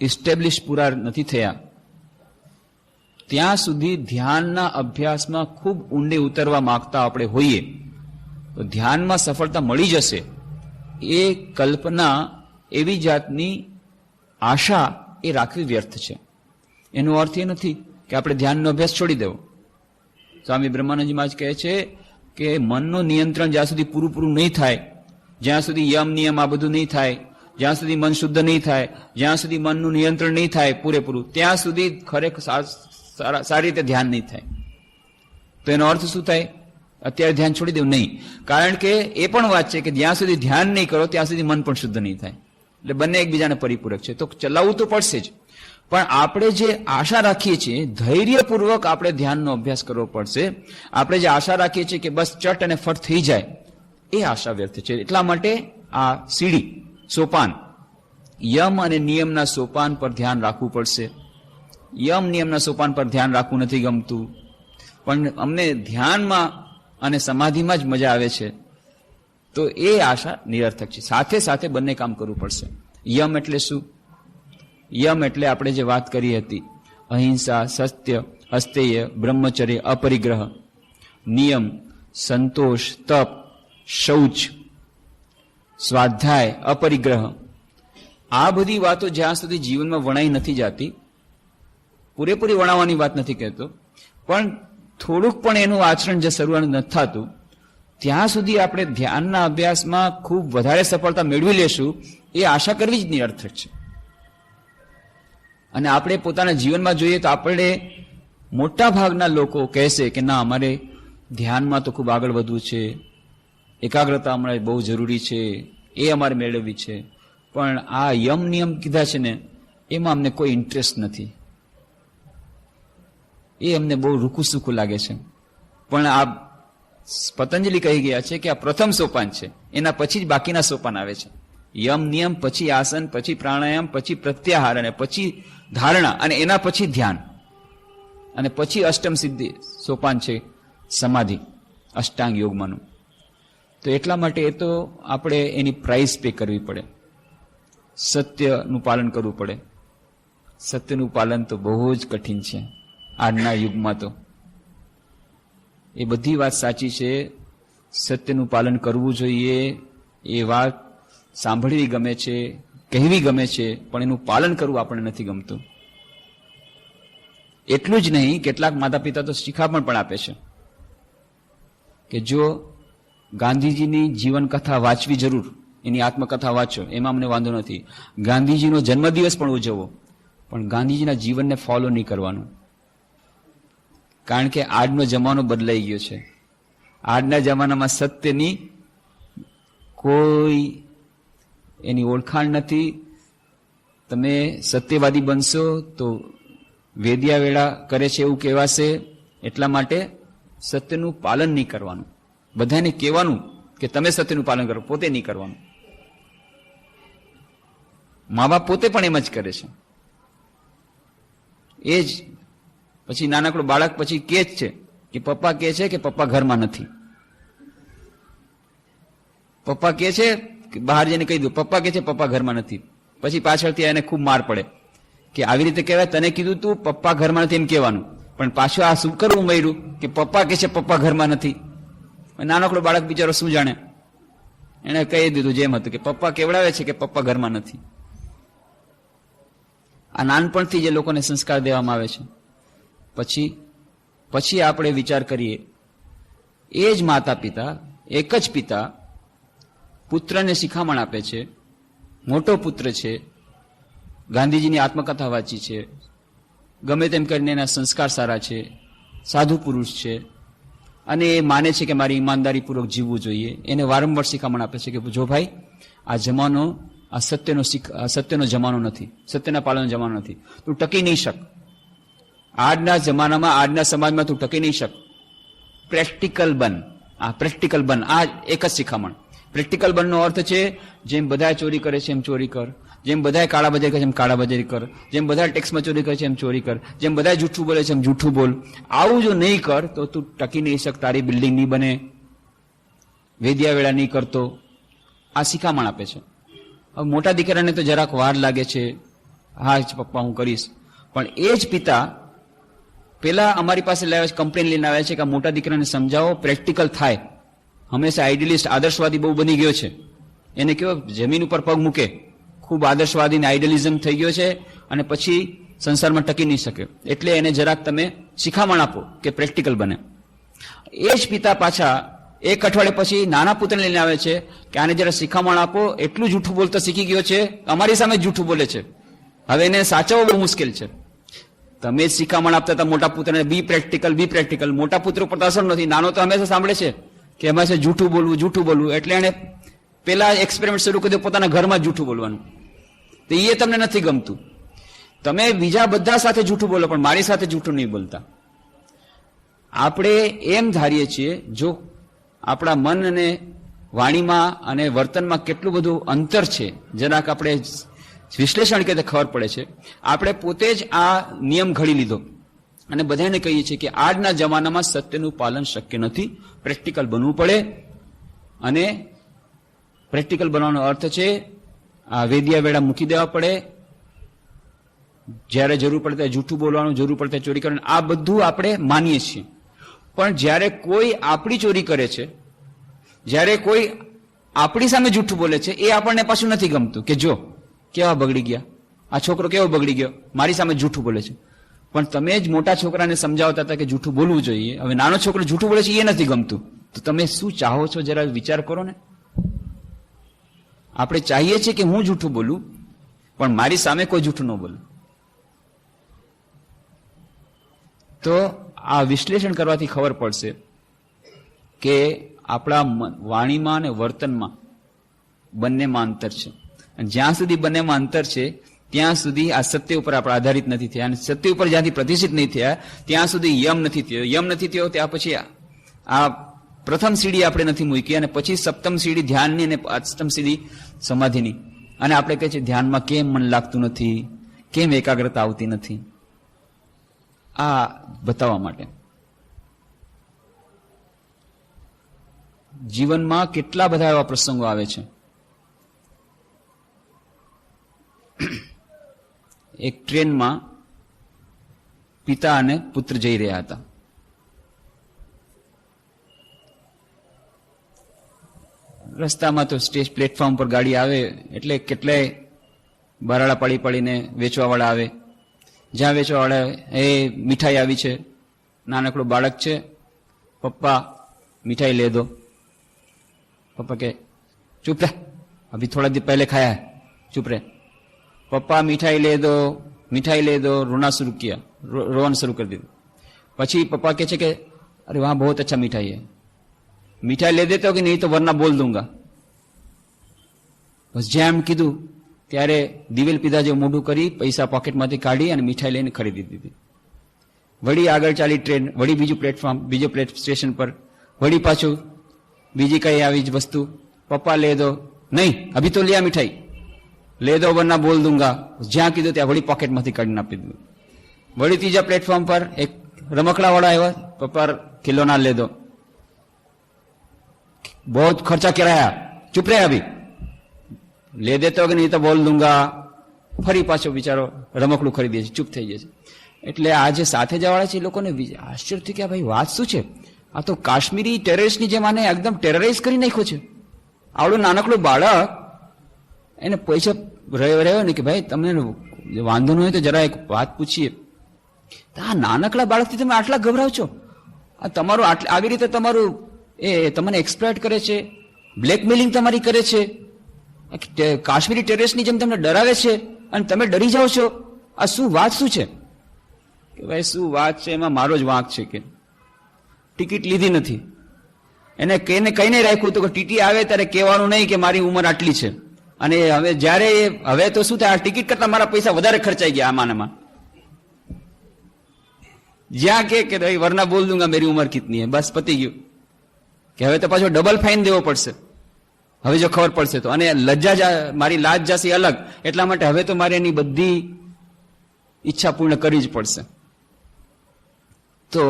ઇસ્ટેબ્લિશ પૂરા નથી થયા ત્યાં સુધી ધ્યાનના અભ્યાસમાં ખૂબ ઊંડે ઉતરવા માંગતા આપણે હોઈએ તો ધ્યાનમાં સફળતા મળી જશે એ કલ્પના, એવી જાતની આશા એ રાખવી વ્યર્થ છે. એનો અર્થ એ નથી કે આપણે ધ્યાનનો અભ્યાસ છોડી દેવો. સ્વામી બ્રહ્માનંદજી મહારાજ કહે છે કે મનનું નિયંત્રણ જ્યાં સુધી પૂરું નહીં થાય, જ્યાં સુધી યમ નિયમ આ બધું નહીં થાય, જ્યાં સુધી મન શુદ્ધ નહીં થાય, જ્યાં સુધી મનનું નિયંત્રણ નહીં થાય પૂરેપૂરું, ત્યાં સુધી ખરેખર સારી રીતે ધ્યાન નહીં થાય. તો એનો અર્થ શું થાય? અત્યારે ધ્યાન છોડી દેવું નહીં. કારણ કે એ પણ વાત છે કે જ્યાં સુધી ધ્યાન નહીં કરો ત્યાં સુધી મન પણ શુદ્ધ નહીં થાય. એટલે બંને એકબીજાને પરિપૂરક છે. તો ચલાવવું તો પડશે જ, પણ આપણે જે આશા રાખીએ છીએ, ધૈર્યપૂર્વક આપણે ધ્યાનનો અભ્યાસ કરવો પડશે. આપણે જે આશા રાખીએ છીએ કે બસ ચટ અને ફટ થઈ જાય, એ આશા વ્યર્થ છે. એટલા માટે આ સીડી, સોપાન, યમ અને નિયમના સોપાન પર ધ્યાન રાખવું પડશે. યમ નિયમના સોપાન પર ધ્યાન રાખવું નથી ગમતું, પણ અમને ધ્યાનમાં અને સમાધિમાં જ મજા આવે છે, તો એ આશા નિરર્થક છે. સાથે સાથે બંને કામ કરવું પડશે. યમ એટલે શું? યમ એટલે આપણે જે વાત કરી હતી, અહિંસા, સત્ય, અસ્તેય, બ્રહ્મચર્ય, અપરિગ્રહ. નિયમ, સંતોષ, તપ, શૌચ, સ્વાધ્યાય, અપરિગ્રહ. આ બધી વાતો જ્યાં સુધી જીવનમાં વણાઈ નથી જાતી, પૂરેપૂરી વણાવવાની વાત નથી કહેતો, પણ થોડુંક પણ એનું આચરણ જે શરૂઆત નથી થતું, ત્યાં સુધી આપણે ધ્યાનના અભ્યાસમાં ખૂબ વધારે સફળતા મેળવી લેશું, એ આશા કરવી જ નિરર્થક છે. અને આપણે પોતાના જીવનમાં જોઈએ તો આપણે મોટા ભાગના લોકો કહેશે કે ના, અમારે ધ્યાનમાં તો ખૂબ આગળ વધવું છે, એકાગ્રતા અમારે બહુ જરૂરી છે, એ અમારે મેળવવી છે, પણ આ યમ નિયમ કીધા છે ને, એમાં અમને કોઈ ઇન્ટરેસ્ટ નથી, એ અમને બહુ રૂખું સૂકું લાગે છે. પણ આ પતંજલિ કહી ગયા છે કે આ પ્રથમ સોપાન છે, એના પછી જ બાકીના સોપાન આવે છે. યમ નિયમ, પછી આસન, પછી પ્રાણાયામ, પછી પ્રત્યાહાર, અને પછી ધારણા, અને એના પછી ધ્યાન, અને પછી અષ્ટમ સિદ્ધિ સોપાન છે સમાધિ, અષ્ટાંગ યોગમાંનું. તો એટલા માટે એ તો આપણે એની પ્રાઇસ પે કરવી પડે, સત્યનું પાલન કરવું પડે. સત્યનું પાલન તો બહુ જ કઠિન છે આજના યુગમાં. તો એ બધી વાત સાચી છે, સત્યનું પાલન કરવું જોઈએ, એ વાત સાંભળવી ગમે છે, કહેવી ગમે છે, પણ એનું પાલન કરવું આપણને નથી ગમતું. એટલું જ નહીં, કેટલાક માતા પિતા તો શિખામણ પણ આપે છે કે જો ગાંધીજીની જીવન કથા વાંચવી જરૂર, એની આત્મકથા વાંચો, એમાં અમને વાંધો નથી. ગાંધીજીનો જન્મદિવસ પણ ઉજવો, પણ ગાંધીજીના જીવનને ફોલો નહીં કરવાનું. કારણ કે આજનો જમાનો બદલાઈ ગયો છે. આજના જમાનામાં સત્યની કોઈ એની ઓળખાણ નથી. તમે સત્યવાદી બનશો તો વેદિયા વેળા કરે છે એવું કહેવાશે. એટલા માટે સત્યનું પાલન નહીં કરવાનું. બધાને કહેવાનું કે તમે સત્યનું પાલન કરો, પોતે નહીં કરવાનું. મા બાપ પોતે પણ એમ જ કરે છે. એ જ પછી નાનકડું બાળક પછી કે જ છે કે પપ્પા કે છે કે પપ્પા ઘરમાં નથી. પપ્પા કે છે કે બહાર જઈને કહી દો, પપ્પા કે છે પપ્પા ઘરમાં નથી. પછી પાછળથી એને ખૂબ માર પડે કે આવી રીતે કહેવાય, તને કીધું તું પપ્પા ઘરમાં નથી એમ કહેવાનું, પણ પાછું આ શું કરવું મળ્યું કે પપ્પા કે છે પપ્પા ઘરમાં નથી. નાનકડો બાળક બિચારો શું જાણે, એને કહી દીધું જેમ હતું કે પપ્પા કેવડાવે છે કે પપ્પા ઘરમાં નથી. આ નાનપણથી જે લોકોને સંસ્કાર દેવામાં આવે છે. પછી આપણે વિચાર કરીએ, એ જ માતા પિતા, એક જ પિતા પુત્રને શિખામણ આપે છે, મોટો પુત્ર છે, ગાંધીજીની આત્મકથા વાંચી છે, ગમે તેમ કરીને એના સંસ્કાર સારા છે, સાધુ પુરુષ છે, અને એ માને છે કે મારી ઈમાનદારીપૂર્વક જીવવું જોઈએ. એને વારંવાર શિખામણ આપે છે કે જો ભાઈ, આ જમાનો આ સત્યનો જમાનો નથી, સત્યના પાલનનો જમાનો નથી, તું ટકી નહીં શક. આજના જમાનામાં, આજના સમાજમાં તું ટકી નહીં શક. પ્રેક્ટિકલ બન, આ પ્રેક્ટિકલ બન, આ એક જ શિખામણ. પ્રેક્ટિકલ બનનો અર્થ છે જેમ બધા ચોરી કરે છે એમ ચોરી કર, જેમ બધા કાળાબજારી કરે છે એમ કાળાબજારી કર, જેમ બધા ટેક્સમાં ચોરી કરે છે એમ ચોરી કર, જેમ બધા જૂઠું બોલે છે એમ જૂઠું બોલ. આવું જો નહીં કર તો તું ટકી નહીં શક, તારી બિલ્ડિંગ નહીં બને, વેદિયા વેળા નહીં કરતો. આ શિખામણ આપે છે. હવે મોટા દીકરાને તો જરાક વાર લાગે છે, હા પપ્પા હું કરીશ, પણ એ જ પિતા પેલા અમારી પાસે લાવ્યા છે, કમ્પ્લેન લઈને આવ્યા છે કે આ મોટા દીકરાને સમજાવો, પ્રેક્ટિકલ થાય. હંમેશા આઈડિયલિસ્ટ, આદર્શવાદી બહુ બની ગયો છે. એને કેવો જમીન ઉપર પગ મૂકે, ખૂબ આદર્શવાદી ને આઈડિયલિઝમ થઈ ગયો છે અને પછી સંસારમાં ટકી નહીં શકે. એટલે એને જરાક તમે શિખામણ આપો કે પ્રેક્ટિકલ બને. એ જ પિતા પાછા એક અઠવાડિયે પછી નાના પુત્રને લઈને આવે છે કે આને જરા શિખામણ આપો, એટલું જૂઠું બોલતા શીખી ગયો છે, અમારી સામે જૂઠું બોલે છે, હવે એને સાચવવો બહુ મુશ્કેલ છે. તમે જ શિખામણ આપતા હતા મોટા પુત્રને, બી પ્રેક્ટિકલ. મોટા પુત્ર પર તો અસર નથી, નાનો તો હંમેશા સાંભળે છે કે હંમેશા જૂઠું બોલવું. એટલે એને પેલા એક્સપેરિમેન્ટ શરૂ કરી દો પોતાના ઘરમાં જૂઠું બોલવાનું. તો એ તમને નથી ગમતું. તમે બીજા બધા સાથે જૂઠું બોલો પણ મારી સાથે જૂઠું નહીં બોલતા. આપણે એમ ધારીએ છીએ જો આપણા મન અને વાણીમાં અને વર્તનમાં કેટલું બધું અંતર છે, જરાક આપણે વિશ્લેષણ કે ખબર પડે છે. આપણે પોતે જ આ નિયમ ઘડી લીધો અને બધાને કહીએ છીએ કે આજના જમાનામાં સત્યનું પાલન શક્ય નથી, પ્રેક્ટિકલ બનવું પડે. અને પ્રેક્ટિકલ બનવાનો અર્થ છે આ વેદિયા વેડા મૂકી દેવા પડે, જ્યારે જરૂર પડે ત્યારે જૂઠું બોલવાનું, જરૂર પડે ત્યારે ચોરી કરવાનું, આ બધું આપણે માનીએ છીએ. પણ જ્યારે કોઈ આપણી ચોરી કરે છે, જ્યારે કોઈ આપણી સામે જૂઠું બોલે છે, એ આપણને પાછું નથી ગમતું કે જો કેવા બગડી ગયા, આ છોકરો કેવો બગડી ગયો, મારી સામે જૂઠું બોલે છે. પણ તમે જ મોટા છોકરાને સમજાવતા હતા કે જૂઠું બોલવું જોઈએ, હવે નાનો છોકરો જૂઠું બોલે છે એ નથી ગમતું, તો તમે શું ચાહો છો જરા વિચાર કરો ને. આપણે ચાહીએ છીએ કે હું જૂઠું બોલું પણ મારી સામે કોઈ જૂઠું ન બોલે. તો આ વિશ્લેષણ કરવાથી ખબર પડશે કે આપણા વાણીમાં અને વર્તનમાં બંનેમાં અંતર છે. અને જ્યાં સુધી બંનેમાં અંતર છે ત્યાં સુધી આ સત્ય ઉપર આપણે આધારિત નથી થયા, અને સત્ય ઉપર જ્યાંથી પ્રતિષ્ઠિત નહીં થયા ત્યાં સુધી યમ નથી થયો. યમ નથી થયો ત્યાં પછી આ પ્રથમ સીડી આપણે નથી મૂકી, અને પછી સપ્તમ સીડી ધ્યાનની અને અષ્ટમ સીડી સમાધિની. અને આપણે કહીએ છીએ ધ્યાનમાં કેમ મન લાગતું નથી, કેમ એકાગ્રતા આવતી નથી, આ બતાવવા માટે. જીવનમાં કેટલા બધા એવા પ્રસંગો આવે છે. એક ટ્રેનમાં પિતા અને પુત્ર જઈ રહ્યા હતા. રસ્તામાં તો સ્ટેજ પ્લેટફોર્મ પર ગાડી આવે એટલે કેટલાય બરાડા પડીને વેચવાવાળા આવે. જ્યાં વેચવાવાળા એ મીઠાઈ આવી છે, નાનકડું બાળક છે, પપ્પા મીઠાઈ લે દો. પપ્પા કે ચૂપ રહે, અભી થોડા दिन पहले खाया है, चुप रहे. पप्पा मिठाई ले दो रोना शुरू कर दिया. પછી પપ્પા કહે છે કે અરે વહાં बहुत अच्छा मिठाई है, मिठाई ले देते हो कि नहीं तो वरना बोल दूंगा. બસ જેમ કીધું ત્યારે દિવેલ પીધા જેવું મોઢું કરી પૈસા પોકેટમાંથી કાઢી અને મીઠાઈ લઈને ખરીદી દીધી. વળી આગળ ચાલી ટ્રેન, વળી બીજું પ્લેટફોર્મ, બીજો સ્ટેશન પર, વળી પાછું બીજી કઈ આવી જ વસ્તુ. પપ્પા લે દો, નહીં અભી તો લિયા મીઠાઈ, લે દો વરના બોલ દૂંગા. જ્યાં કીધું ત્યાં વળી પોકેટમાંથી કાઢીને આપી દીધું. વળી ત્રીજા પ્લેટફોર્મ પર એક રમકડા વાળા આવ્યા, પપ્પા ખિલોના લે દો, बहुत खर्चा कराया, चुप रहे अभी, ले देते हो कि नहीं तो बोल दूंगा. ફરી પાછો બિચારો રમકડું ખરીદે છે, ચૂપ થઈ જાય છે. એટલે આ જે સાથે જવાળા છે એ લોકોને આશ્ચર્ય થયું કે ભાઈ વાત શું છે, આ તો કાશ્મીરી ટેરરિસ્ટની જેમ આને એકદમ ટેરરાઇઝ કરી નાખ્યો છે. આવડું નાનકડું બાળક, એને પૈસા રહ્યો ને કે ભાઈ તમને વાંધો ન હોય તો જરા એક વાત પૂછીએ. આ નાનકડા બાળકથી તમે આટલા ગભરાવ છો, આ તમારું આવી રીતે તમારું એ તમને એક્સપ્લોઇટ કરે છે, બ્લેકમેલિંગ તમારી કરે છે, કાશ્મીરી ટેરરિસ્ટની જેમ તમને ડરાવે છે અને તમે ડરી જાઓ છો. આ શું વાત શું છે? કે ભાઈ શું વાત છે, એમાં મારો જ વાંક છે કે ટિકિટ લીધી નથી. એને કઈને રાખ્યું તો કે ટીટી આવે ત્યારે કહેવાનું નહીં કે મારી ઉંમર આટલી છે, અને હવે તો શું થાય, આ ટિકિટ કરતા મારા પૈસા વધારે ખર્ચાઈ ગયા આમાં. જ્યાં કે ભાઈ વરના બોલ દૂંગા મેરી ઉંમર કિતની હે, બસ પતી ગયું. કે હવે તો પાછો ડબલ ફાઇન દેવો પડશે હવે જો ખબર પડશે તો, અને મારી લાજ જશે અલગ, એટલા માટે હવે તો મારે એની બધી ઈચ્છા પૂર્ણ કરવી જ પડશે. તો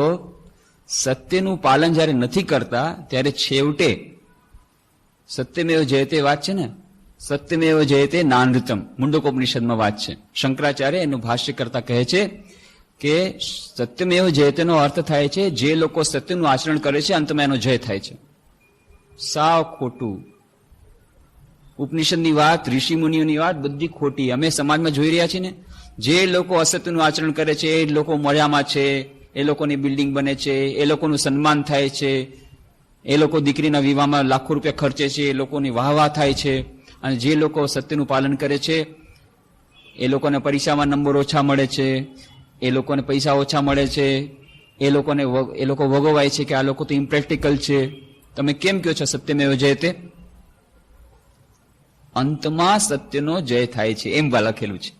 સત્યનું પાલન જયારે નથી કરતા ત્યારે છેવટે સત્યમેવ જયતે વાત છે ને, સત્યમેવ જયતે નાનૃતમ, મુંડકોપનિષદમાં વાત છે. શંકરાચાર્ય એનું ભાષ્ય કરતા કહે છે કે સત્યમેવ જયતેનો અર્થ થાય છે જે લોકો સત્યનું આચરણ કરે છે અંતમાં એનો જય થાય છે. સાવ ખોટું. ઉપનિષદની વાત, ઋષિ મુનિઓની વાત બધી ખોટી. અમે સમાજમાં જોઈ રહ્યા છીએ ને, જે લોકો અસત્યનું આચરણ કરે છે એ લોકો મજામાં છે, એ લોકોની બિલ્ડિંગ બને છે, એ લોકોનું સન્માન થાય છે, એ લોકો દીકરીના વિવાહમાં લાખો રૂપિયા ખર્ચે છે, એ લોકોની વાહવાહ થાય છે. અને જે લોકો સત્યનું પાલન કરે છે એ લોકોને પરીક્ષામાં નંબર ઓછા મળે છે, એ લોકોને પૈસા ઓછા મળે છે, એ લોકો વગોવાય છે કે આ લોકો તો ઇમ્પ્રેક્ટિકલ છે. તમે કેમ કહો છો સત્યમેવ જયતે? અંતમાં સત્યનો જય થાય છે એમ લખેલું છે.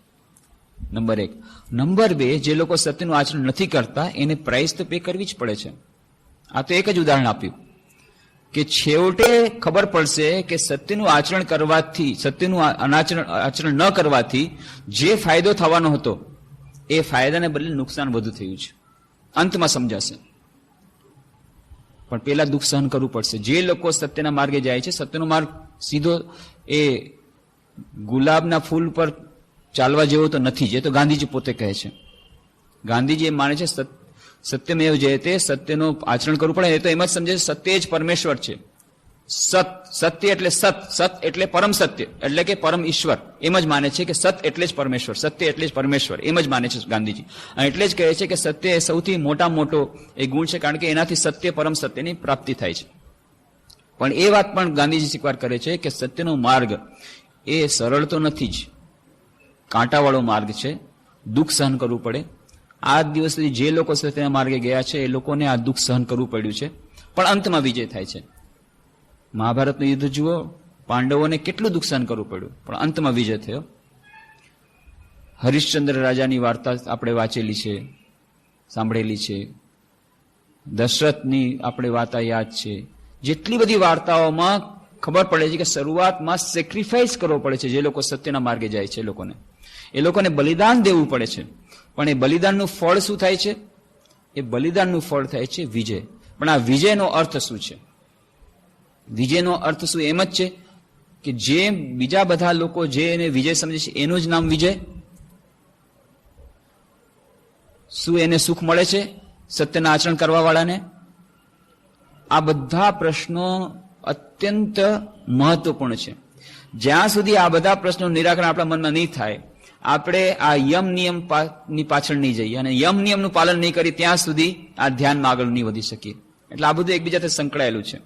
નંબર 1. નંબર 2, જે લોકો સત્યનું આચરણ નથી કરતા એને પ્રાઇસ તો પે કરવી જ પડે છે. આ તો એક જ ઉદાહરણ આપ્યું કે છેવટે ખબર પડશે કે સત્યનું આચરણ કરવાથી, સત્યનું આચરણ ન કરવાથી જે ફાયદો થવાનો હતો એ ફાયદાને બદલે નુકસાન વધુ થયું છે. અંતમાં સમજાશે. પણ પેલા દુઃખ સહન કરવું પડશે. જે લોકો સત્યના માર્ગે જાય છે, સત્યનો માર્ગ સીધો એ ગુલાબના ફૂલ પર ચાલવા જેવો તો નથી જ. એ તો ગાંધીજી પોતે કહે છે. ગાંધીજી એમ માને છે સત્યમેવ જયતે, સત્યનું આચરણ કરવું પડે. એ તો એમ જ સમજે સત્ય જ પરમેશ્વર છે. સત્ય એટલે સત એટલે પરમ સત્ય, એટલે કે પરમ ઈશ્વર. એમ જ માને છે કે સત એટલે જ પરમેશ્વર, સત્ય એટલે જ પરમેશ્વર. એમ જ માને છે ગાંધીજી. અને એટલે જ કહે છે કે સત્ય એ સૌથી મોટો એ ગુણ છે, કારણ કે એનાથી સત્ય પરમ સત્યની પ્રાપ્તિ થાય છે. પણ એ વાત પણ ગાંધીજી સ્વીકાર કરે છે કે સત્યનો માર્ગ એ સરળ તો નથી જ, કાંટાવાળો માર્ગ છે, દુઃખ સહન કરવું પડે. આ દિવસ સુધી જે લોકો સત્યના માર્ગે ગયા છે એ લોકોને આ દુઃખ સહન કરવું પડ્યું છે, પણ અંતમાં વિજય થાય છે. મહાભારતનું યુદ્ધ જુઓ, પાંડવોને કેટલું દુઃખ સહન કરવું પડ્યું, પણ અંતમાં વિજય થયો. હરિશ્ચંદ્ર રાજાની વાર્તા આપણે વાંચેલી છે, સાંભળેલી છે. દશરથની આપણે વાર્તા યાદ છે. જેટલી બધી વાર્તાઓમાં ખબર પડે છે કે શરૂઆતમાં સેક્રિફાઈસ કરવો પડે છે. જે લોકો સત્યના માર્ગે જાય છે એ લોકોને બલિદાન દેવું પડે છે. પણ એ બલિદાનનું ફળ શું થાય છે? એ બલિદાનનું ફળ થાય છે વિજય. પણ આ વિજયનો અર્થ શું છે? વિજયનો અર્થ શું? એમ જ છે કે જે બીજા બધા લોકો જે એને વિજય સમજે છે એનું જ નામ વિજય? શું એને સુખ મળે છે સત્યના આચરણ કરવા વાળાને? આ બધા પ્રશ્નો અત્યંત મહત્વપૂર્ણ છે. જ્યાં સુધી આ બધા પ્રશ્નોનું નિરાકરણ આપણા મનમાં નહીં થાય, આપણે આ યમ નિયમ ની પાછળ નહીં જઈએ અને યમ નિયમનું પાલન નહીં કરીએ ત્યાં સુધી આ ધ્યાનમાં આગળ નહીં વધી શકીએ. એટલે આ બધું એકબીજાથી સંકળાયેલું છે.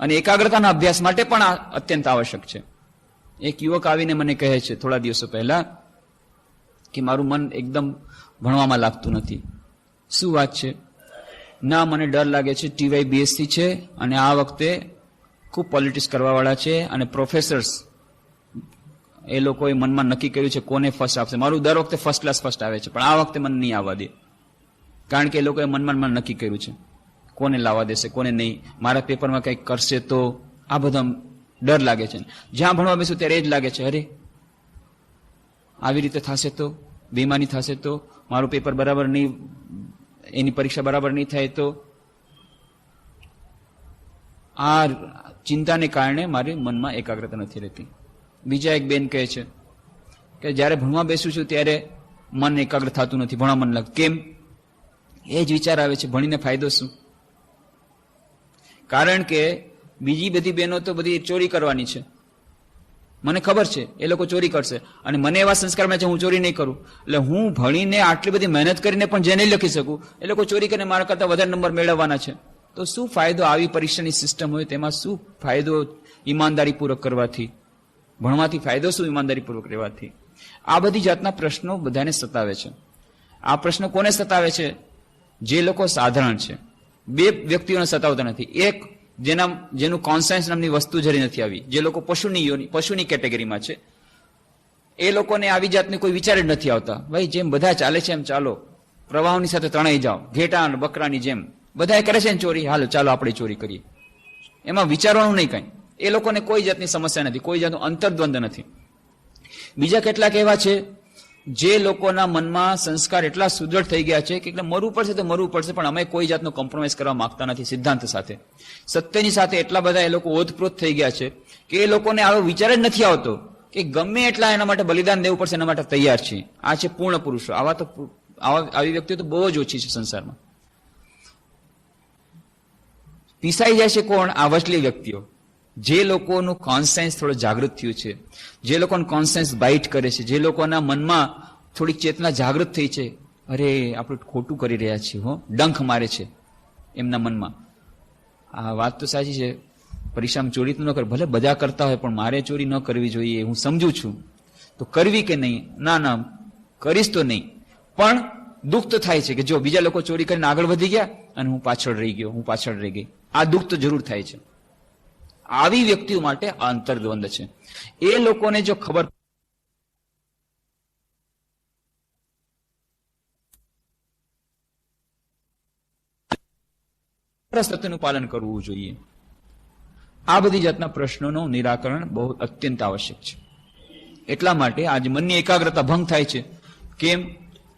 અને એકાગ્રતાના અભ્યાસ માટે પણ આ અત્યંત આવશ્યક છે. એક યુવક આવીને મને કહે છે થોડા દિવસો પહેલા કે મારું મન એકદમ ભણવામાં લાગતું નથી. શું વાત છે? ના, મને ડર લાગે છે. TY BSc છે અને આ વખતે ખૂબ પોલિટિક્સ કરવાવાળા છે અને પ્રોફેસર્સ એ લોકોએ મનમાં નક્કી કર્યું છે કોને ફર્સ્ટ આપશે. મારું દર વખતે ફર્સ્ટ આવે છે, પણ આ વખતે મને નહીં આવવા દે, કારણ કે એ લોકોએ મનમાં નક્કી કર્યું છે કોને લાવવા દેશે કોને નહીં, મારા પેપરમાં કંઈક કરશે તો. આ બધા ડર લાગે છે. જ્યાં ભણવા બેસું ત્યારે એ જ લાગે છે, અરે આવી રીતે થશે તો, બેમાની થશે તો, મારું પેપર બરાબર નહીં, એની પરીક્ષા બરાબર નહીં થાય તો. આ ચિંતાને કારણે મારી મનમાં એકાગ્રતા નથી રહેતી. બીજા એક બેન કહે છે કે જ્યારે ભણવા બેસું છું ત્યારે મન એકાગ્ર થતું નથી, ભણવા મન લાગતું. કેમ? એ જ વિચાર આવે છે ભણીને ફાયદો શું? કારણ કે બીજી બધી બહેનો તો બધી ચોરી કરવાની છે. મને ખબર છે એ લોકો ચોરી કરશે અને મને એવા સંસ્કાર મળે છે હું ચોરી નહીં કરું. એટલે હું ભણીને આટલી બધી મહેનત કરીને પણ જે નહીં લખી શકું, એ લોકો ચોરી કરીને મારા કરતા વધારે નંબર મેળવવાના છે. તો શું ફાયદો? આવી પરીક્ષાની સિસ્ટમ હોય તેમાં શું ફાયદો ઈમાનદારીપૂર્વક કરવાથી? ભણવાથી ફાયદો શું ઈમાનદારીપૂર્વક રહેવાથી? આ બધી જાતના પ્રશ્નો બધાને સતાવે છે. આ પ્રશ્નો કોને સતાવે છે? જે લોકો સાધારણ છે. બે વ્યક્તિઓને સતાવતા નથી. એક જેનું કોન્સાયન્સ નામની વસ્તુ જરી નથી આવી, જે લોકો પશુની કેટેગરીમાં છે, એ લોકોને આવી જાતની કોઈ વિચાર જ નથી આવતા. ભાઈ જેમ બધા ચાલે છે એમ ચાલો, પ્રવાહોની સાથે તણાઈ જાઓ, ઘેટા અને બકરાની જેમ બધા કરે છે ને ચોરી, હાલો ચાલો આપણે ચોરી કરીએ. એમાં વિચારવાનું નહીં કઈ. એ લોકોને કોઈ જાતની સમસ્યા નથી, કોઈ જાતનું અંતર્દ્વંદ નથી. બીજા કેટલાક એવા છે જે લોકોના મનમાં સંસ્કાર એટલા સુદૃઢ થઈ ગયા છે કે મરવું પડશે તો મરવું પડશે, પણ અમે કોઈ જાતનો કોમ્પ્રોમાઇઝ કરવા માંગતા નથી સિદ્ધાંત સાથે. સત્યની સાથે એટલા બધા એ લોકો ઓતપ્રોત થઈ ગયા છે કે એ લોકોને આવો વિચાર જ નથી આવતો કે ગમે એટલા એના માટે બલિદાન દેવું પડશે, એના માટે તૈયાર છે. આ છે પૂર્ણ પુરુષો. આવી વ્યક્તિઓ તો બહુ જ ઓછી છે સંસારમાં. પીસાઈ જાય છે કોણ? આ વચલી વ્યક્તિઓ, જે લોકોનું કોન્શિયન્સ થોડું જાગૃત થયું છે, જે લોકોનું કોન્શિયન્સ બાઇટ કરે છે, જે લોકોના મનમાં થોડીક ચેતના જાગૃત થઈ છે, અરે આપણે ખોટું કરી રહ્યા છીએ, હો, ડંખ મારે છે એમના મનમાં. આ વાત તો સાચી છે, પરીક્ષામાં ચોરી તો ન કરે, ભલે બધા કરતા હોય, પણ મારે ચોરી ન કરવી જોઈએ, હું સમજુ છું, તો કરવી કે નહીં? ના, કરીશ તો નહીં. પણ દુઃખ તો થાય છે કે જો બીજા લોકો ચોરી કરીને આગળ વધી ગયા અને હું પાછળ રહી ગઈ. આ દુઃખ તો જરૂર થાય છે. આવી વ્યક્તિઓ માટે આ અંતર્દ્વંદ છે. એ લોકોને જો ખબર સત્યનું પાલન કરવું જોઈએ. આ બધી જાતના પ્રશ્નોનું નિરાકરણ બહુ અત્યંત આવશ્યક છે. એટલા માટે આજ મનની એકાગ્રતા ભંગ થાય છે. કેમ?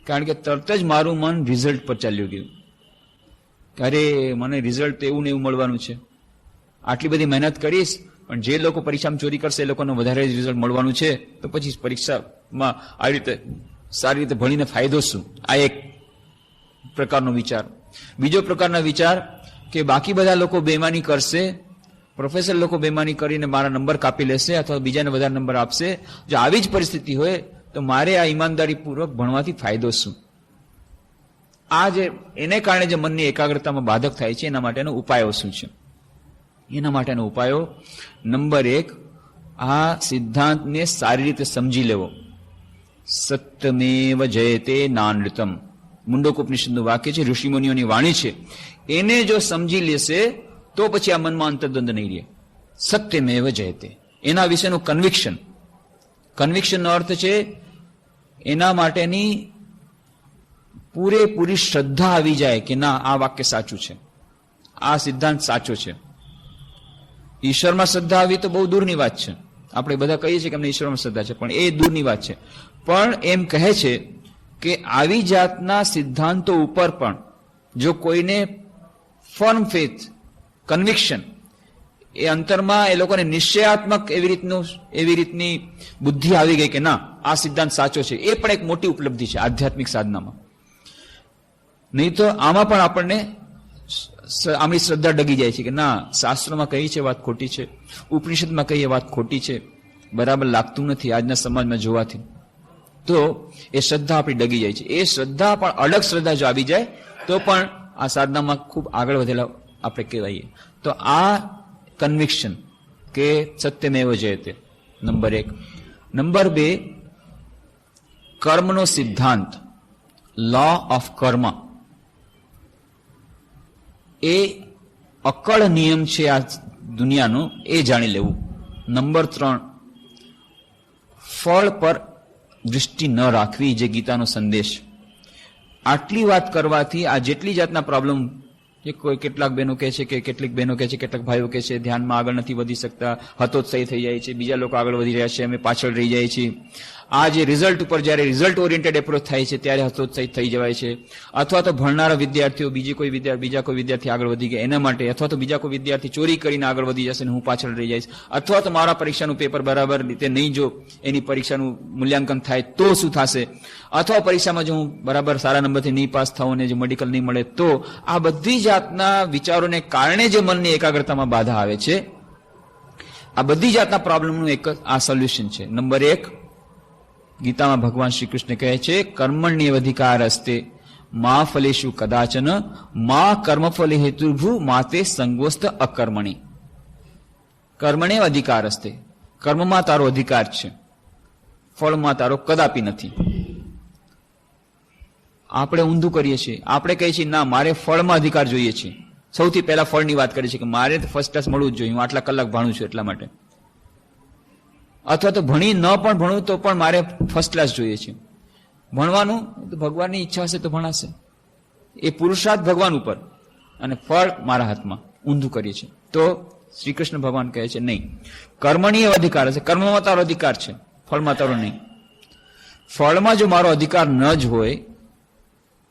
કારણ કે તરત જ મારું મન રિઝલ્ટ પર ચાલ્યું ગયું. અરે મને રિઝલ્ટ એવું ને એવું મળવાનું છે, આટલી બધી મહેનત કરીશ, પણ જે લોકો પરીક્ષામાં ચોરી કરશે એ લોકોને વધારે રિઝલ્ટ મળવાનું છે, તો પછી પરીક્ષામાં આવી રીતે સારી રીતે ભણીને ફાયદો શું? આ એક પ્રકારનો વિચાર. બીજો પ્રકારનો વિચાર કે બાકી બધા લોકો બેમાની કરશે, પ્રોફેસર લોકો બેમાની કરીને મારા નંબર કાપી લેશે અથવા બીજાને વધારે નંબર આપશે. જો આવી જ પરિસ્થિતિ હોય તો મારે આ ઈમાનદારીપૂર્વક ભણવાથી ફાયદો શું? આ જે એને કારણે જે મનની એકાગ્રતામાં બાધક થાય છે, એના માટેનો ઉપાયો શું છે? એના માટેનો ઉપાયો નંબર 1, આ સિદ્ધાંતને સારી રીતે સમજી લેવો. સત્યમેવ જયતે નાનૃતમ, મુંડકોપનિષદનું વાક્ય છે, ઋષિમુનિઓની વાણી છે. એને જો સમજી લેશે તો પછી આ મનમાં અંતર્દ્વંદ નહીં રહે. સત્યમેવ જયતે, એના વિશેનું કન્વિક્શનનો અર્થ છે એના માટેની પૂરેપૂરી શ્રદ્ધા આવી જાય કે ના, આ વાક્ય સાચું છે, આ સિદ્ધાંત સાચો છે. ઈશ્વરમાં શ્રદ્ધા આવી તો બહુ દૂરની વાત છે. આપણે બધા કહીએ છીએ કે અમને ઈશ્વરમાં શ્રદ્ધા છે, પણ એ દૂરની વાત છે. પણ એમ કહે છે કે આવી જાતના સિદ્ધાંતો ઉપર પણ જો કોઈને ફર્મ ફેથ, કન્વિક્શન, એ અંતરમાં એ લોકોને નિશ્ચયાત્મક એવી રીતની બુદ્ધિ આવી ગઈ કે ના, આ સિદ્ધાંત સાચો છે, એ પણ એક મોટી ઉપલબ્ધિ છે આધ્યાત્મિક સાધનામાં. નહીં તો આમાં પણ આપણને આમની શ્રદ્ધા ડગી જાય છે કે ના, શાસ્ત્રોમાં કઈ છે વાત ખોટી છે, ઉપનિષદમાં કઈ વાત ખોટી છે, બરાબર લાગતું નથી આજના સમાજમાં જોવાથી. તો એ શ્રદ્ધા આપણી ડગી જાય છે. એ શ્રદ્ધા પણ અડગ શ્રદ્ધા જો આવી જાય તો પણ આ સાધનામાં ખૂબ આગળ વધેલા આપણે કહેવાઈએ. તો આ કન્વિક્શન કે સત્યમેવ જયતે નંબર 1. નંબર 2, કર્મનો સિદ્ધાંત, લો ઓફ કર્મ, એ અકળ નિયમ છે આ દુનિયાનો, એ જાણી લેવું. નંબર 3, ફળ પર દૃષ્ટિ ન રાખવી, જે ગીતાનો સંદેશ. આટલી વાત કરવાથી આ જેટલી જાતના પ્રોબ્લેમ, કોઈ કેટલાક બહેનો કહે છે કે કેટલીક બહેનો કહે છે, કેટલાક ભાઈઓ કહે છે ધ્યાનમાં આગળ નથી વધી શકતા, હતોત્સાહી થઈ જાય છે, બીજા લોકો આગળ વધી રહ્યા છે, અમે પાછળ રહી જાય છીએ. આ જે રિઝલ્ટ ઉપર જ્યારે રિઝલ્ટ ઓરિએન્ટેડ એપ્રોચ થાય છે ત્યારે હતોત્સાહિત થઈ જવાય છે. અથવા તો ભણનારા વિદ્યાર્થીઓ બીજા કોઈ વિદ્યાર્થી આગળ વધી ગયા એના માટે, અથવા તો બીજા કોઈ વિદ્યાર્થી ચોરી કરીને આગળ વધી જશે ને હું પાછળ રહી જઈશ, અથવા તો મારા પરીક્ષાનું પેપર બરાબર રીતે નહીં, જો એની પરીક્ષાનું મૂલ્યાંકન થાય તો શું થશે, અથવા પરીક્ષામાં જો હું બરાબર સારા નંબરથી નહીં પાસ થાઉં ને જો મેડિકલ નહીં મળે તો. આ બધી જાતના વિચારોને કારણે જે મનની એકાગ્રતામાં બાધા આવે છે, આ બધી જાતના પ્રોબ્લેમનું એક આ સોલ્યુશન છે. નંબર 1, ગીતામાં ભગવાન શ્રી કૃષ્ણ કહે છે, કર્મણ્ય અધિકાર હસ્તે મા ફલેશુ કદાચન મા કર્મફલે હેતુર્ભુ માતે સંગોસ્ત અકર્મણી. કર્મણે અધિકાર હસ્તે, કર્મમાં તારો અધિકાર છે, ફળમાં તારો કદાપી નથી. આપણે ઊંધું કરીએ છીએ. આપણે કહીએ છીએ ના, મારે ફળમાં અધિકાર જોઈએ છે. સૌથી પહેલા ફળની વાત કરીએ છીએ કે મારે તો ફર્સ્ટ ક્લાસ મળવું જ જોઈએ, હું આટલા કલાક ભણું છું એટલા માટે. અથવા તો ભણી ન પણ ભણું તો પણ મારે ફર્સ્ટ ક્લાસ જોઈએ છે. ભણવાનું તો ભગવાનની ઈચ્છા હશે તો ભણાશે, એ પુરુષાર્થ ભગવાન ઉપર અને ફળ મારા હાથમાં. ઊંધું કરીએ છીએ. તો શ્રી કૃષ્ણ ભગવાન કહે છે નહીં, કર્મણીય અધિકાર હશે, કર્મમાં તારો અધિકાર છે, ફળમાં તારો નહીં. ફળમાં જો મારો અધિકાર ન જ હોય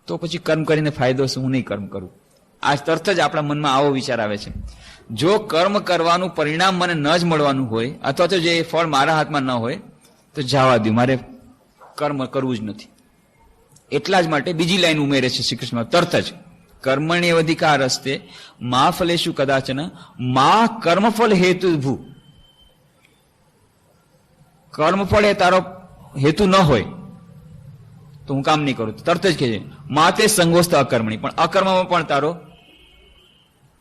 તો પછી કર્મ કરીને ફાયદો શું? હું નહીં કર્મ કરું. આ તરત જ આપણા મનમાં આવો વિચાર આવે છે. જો કર્મ કરવાનું પરિણામ મને ન જ મળવાનું હોય, અથવા તો જે ફળ મારા હાથમાં ન હોય, તો જવા દઉં, મારે કર્મ કરવું જ નથી. એટલા જ માટે બીજી લાઈન ઉમેરે છે શ્રી કૃષ્ણ તરત જ, કર્મણ્યવધિકાર હસ્તે મા ફલેષુ કદાચન મા કર્મફળ હેતુભૂ. કર્મફળ એ તારો હેતુ ન હોય તો હું કામ નહીં કરું, તરત જ કહે છે મા તે સંગોસ્ત અકર્મણી, પણ અકર્મમાં પણ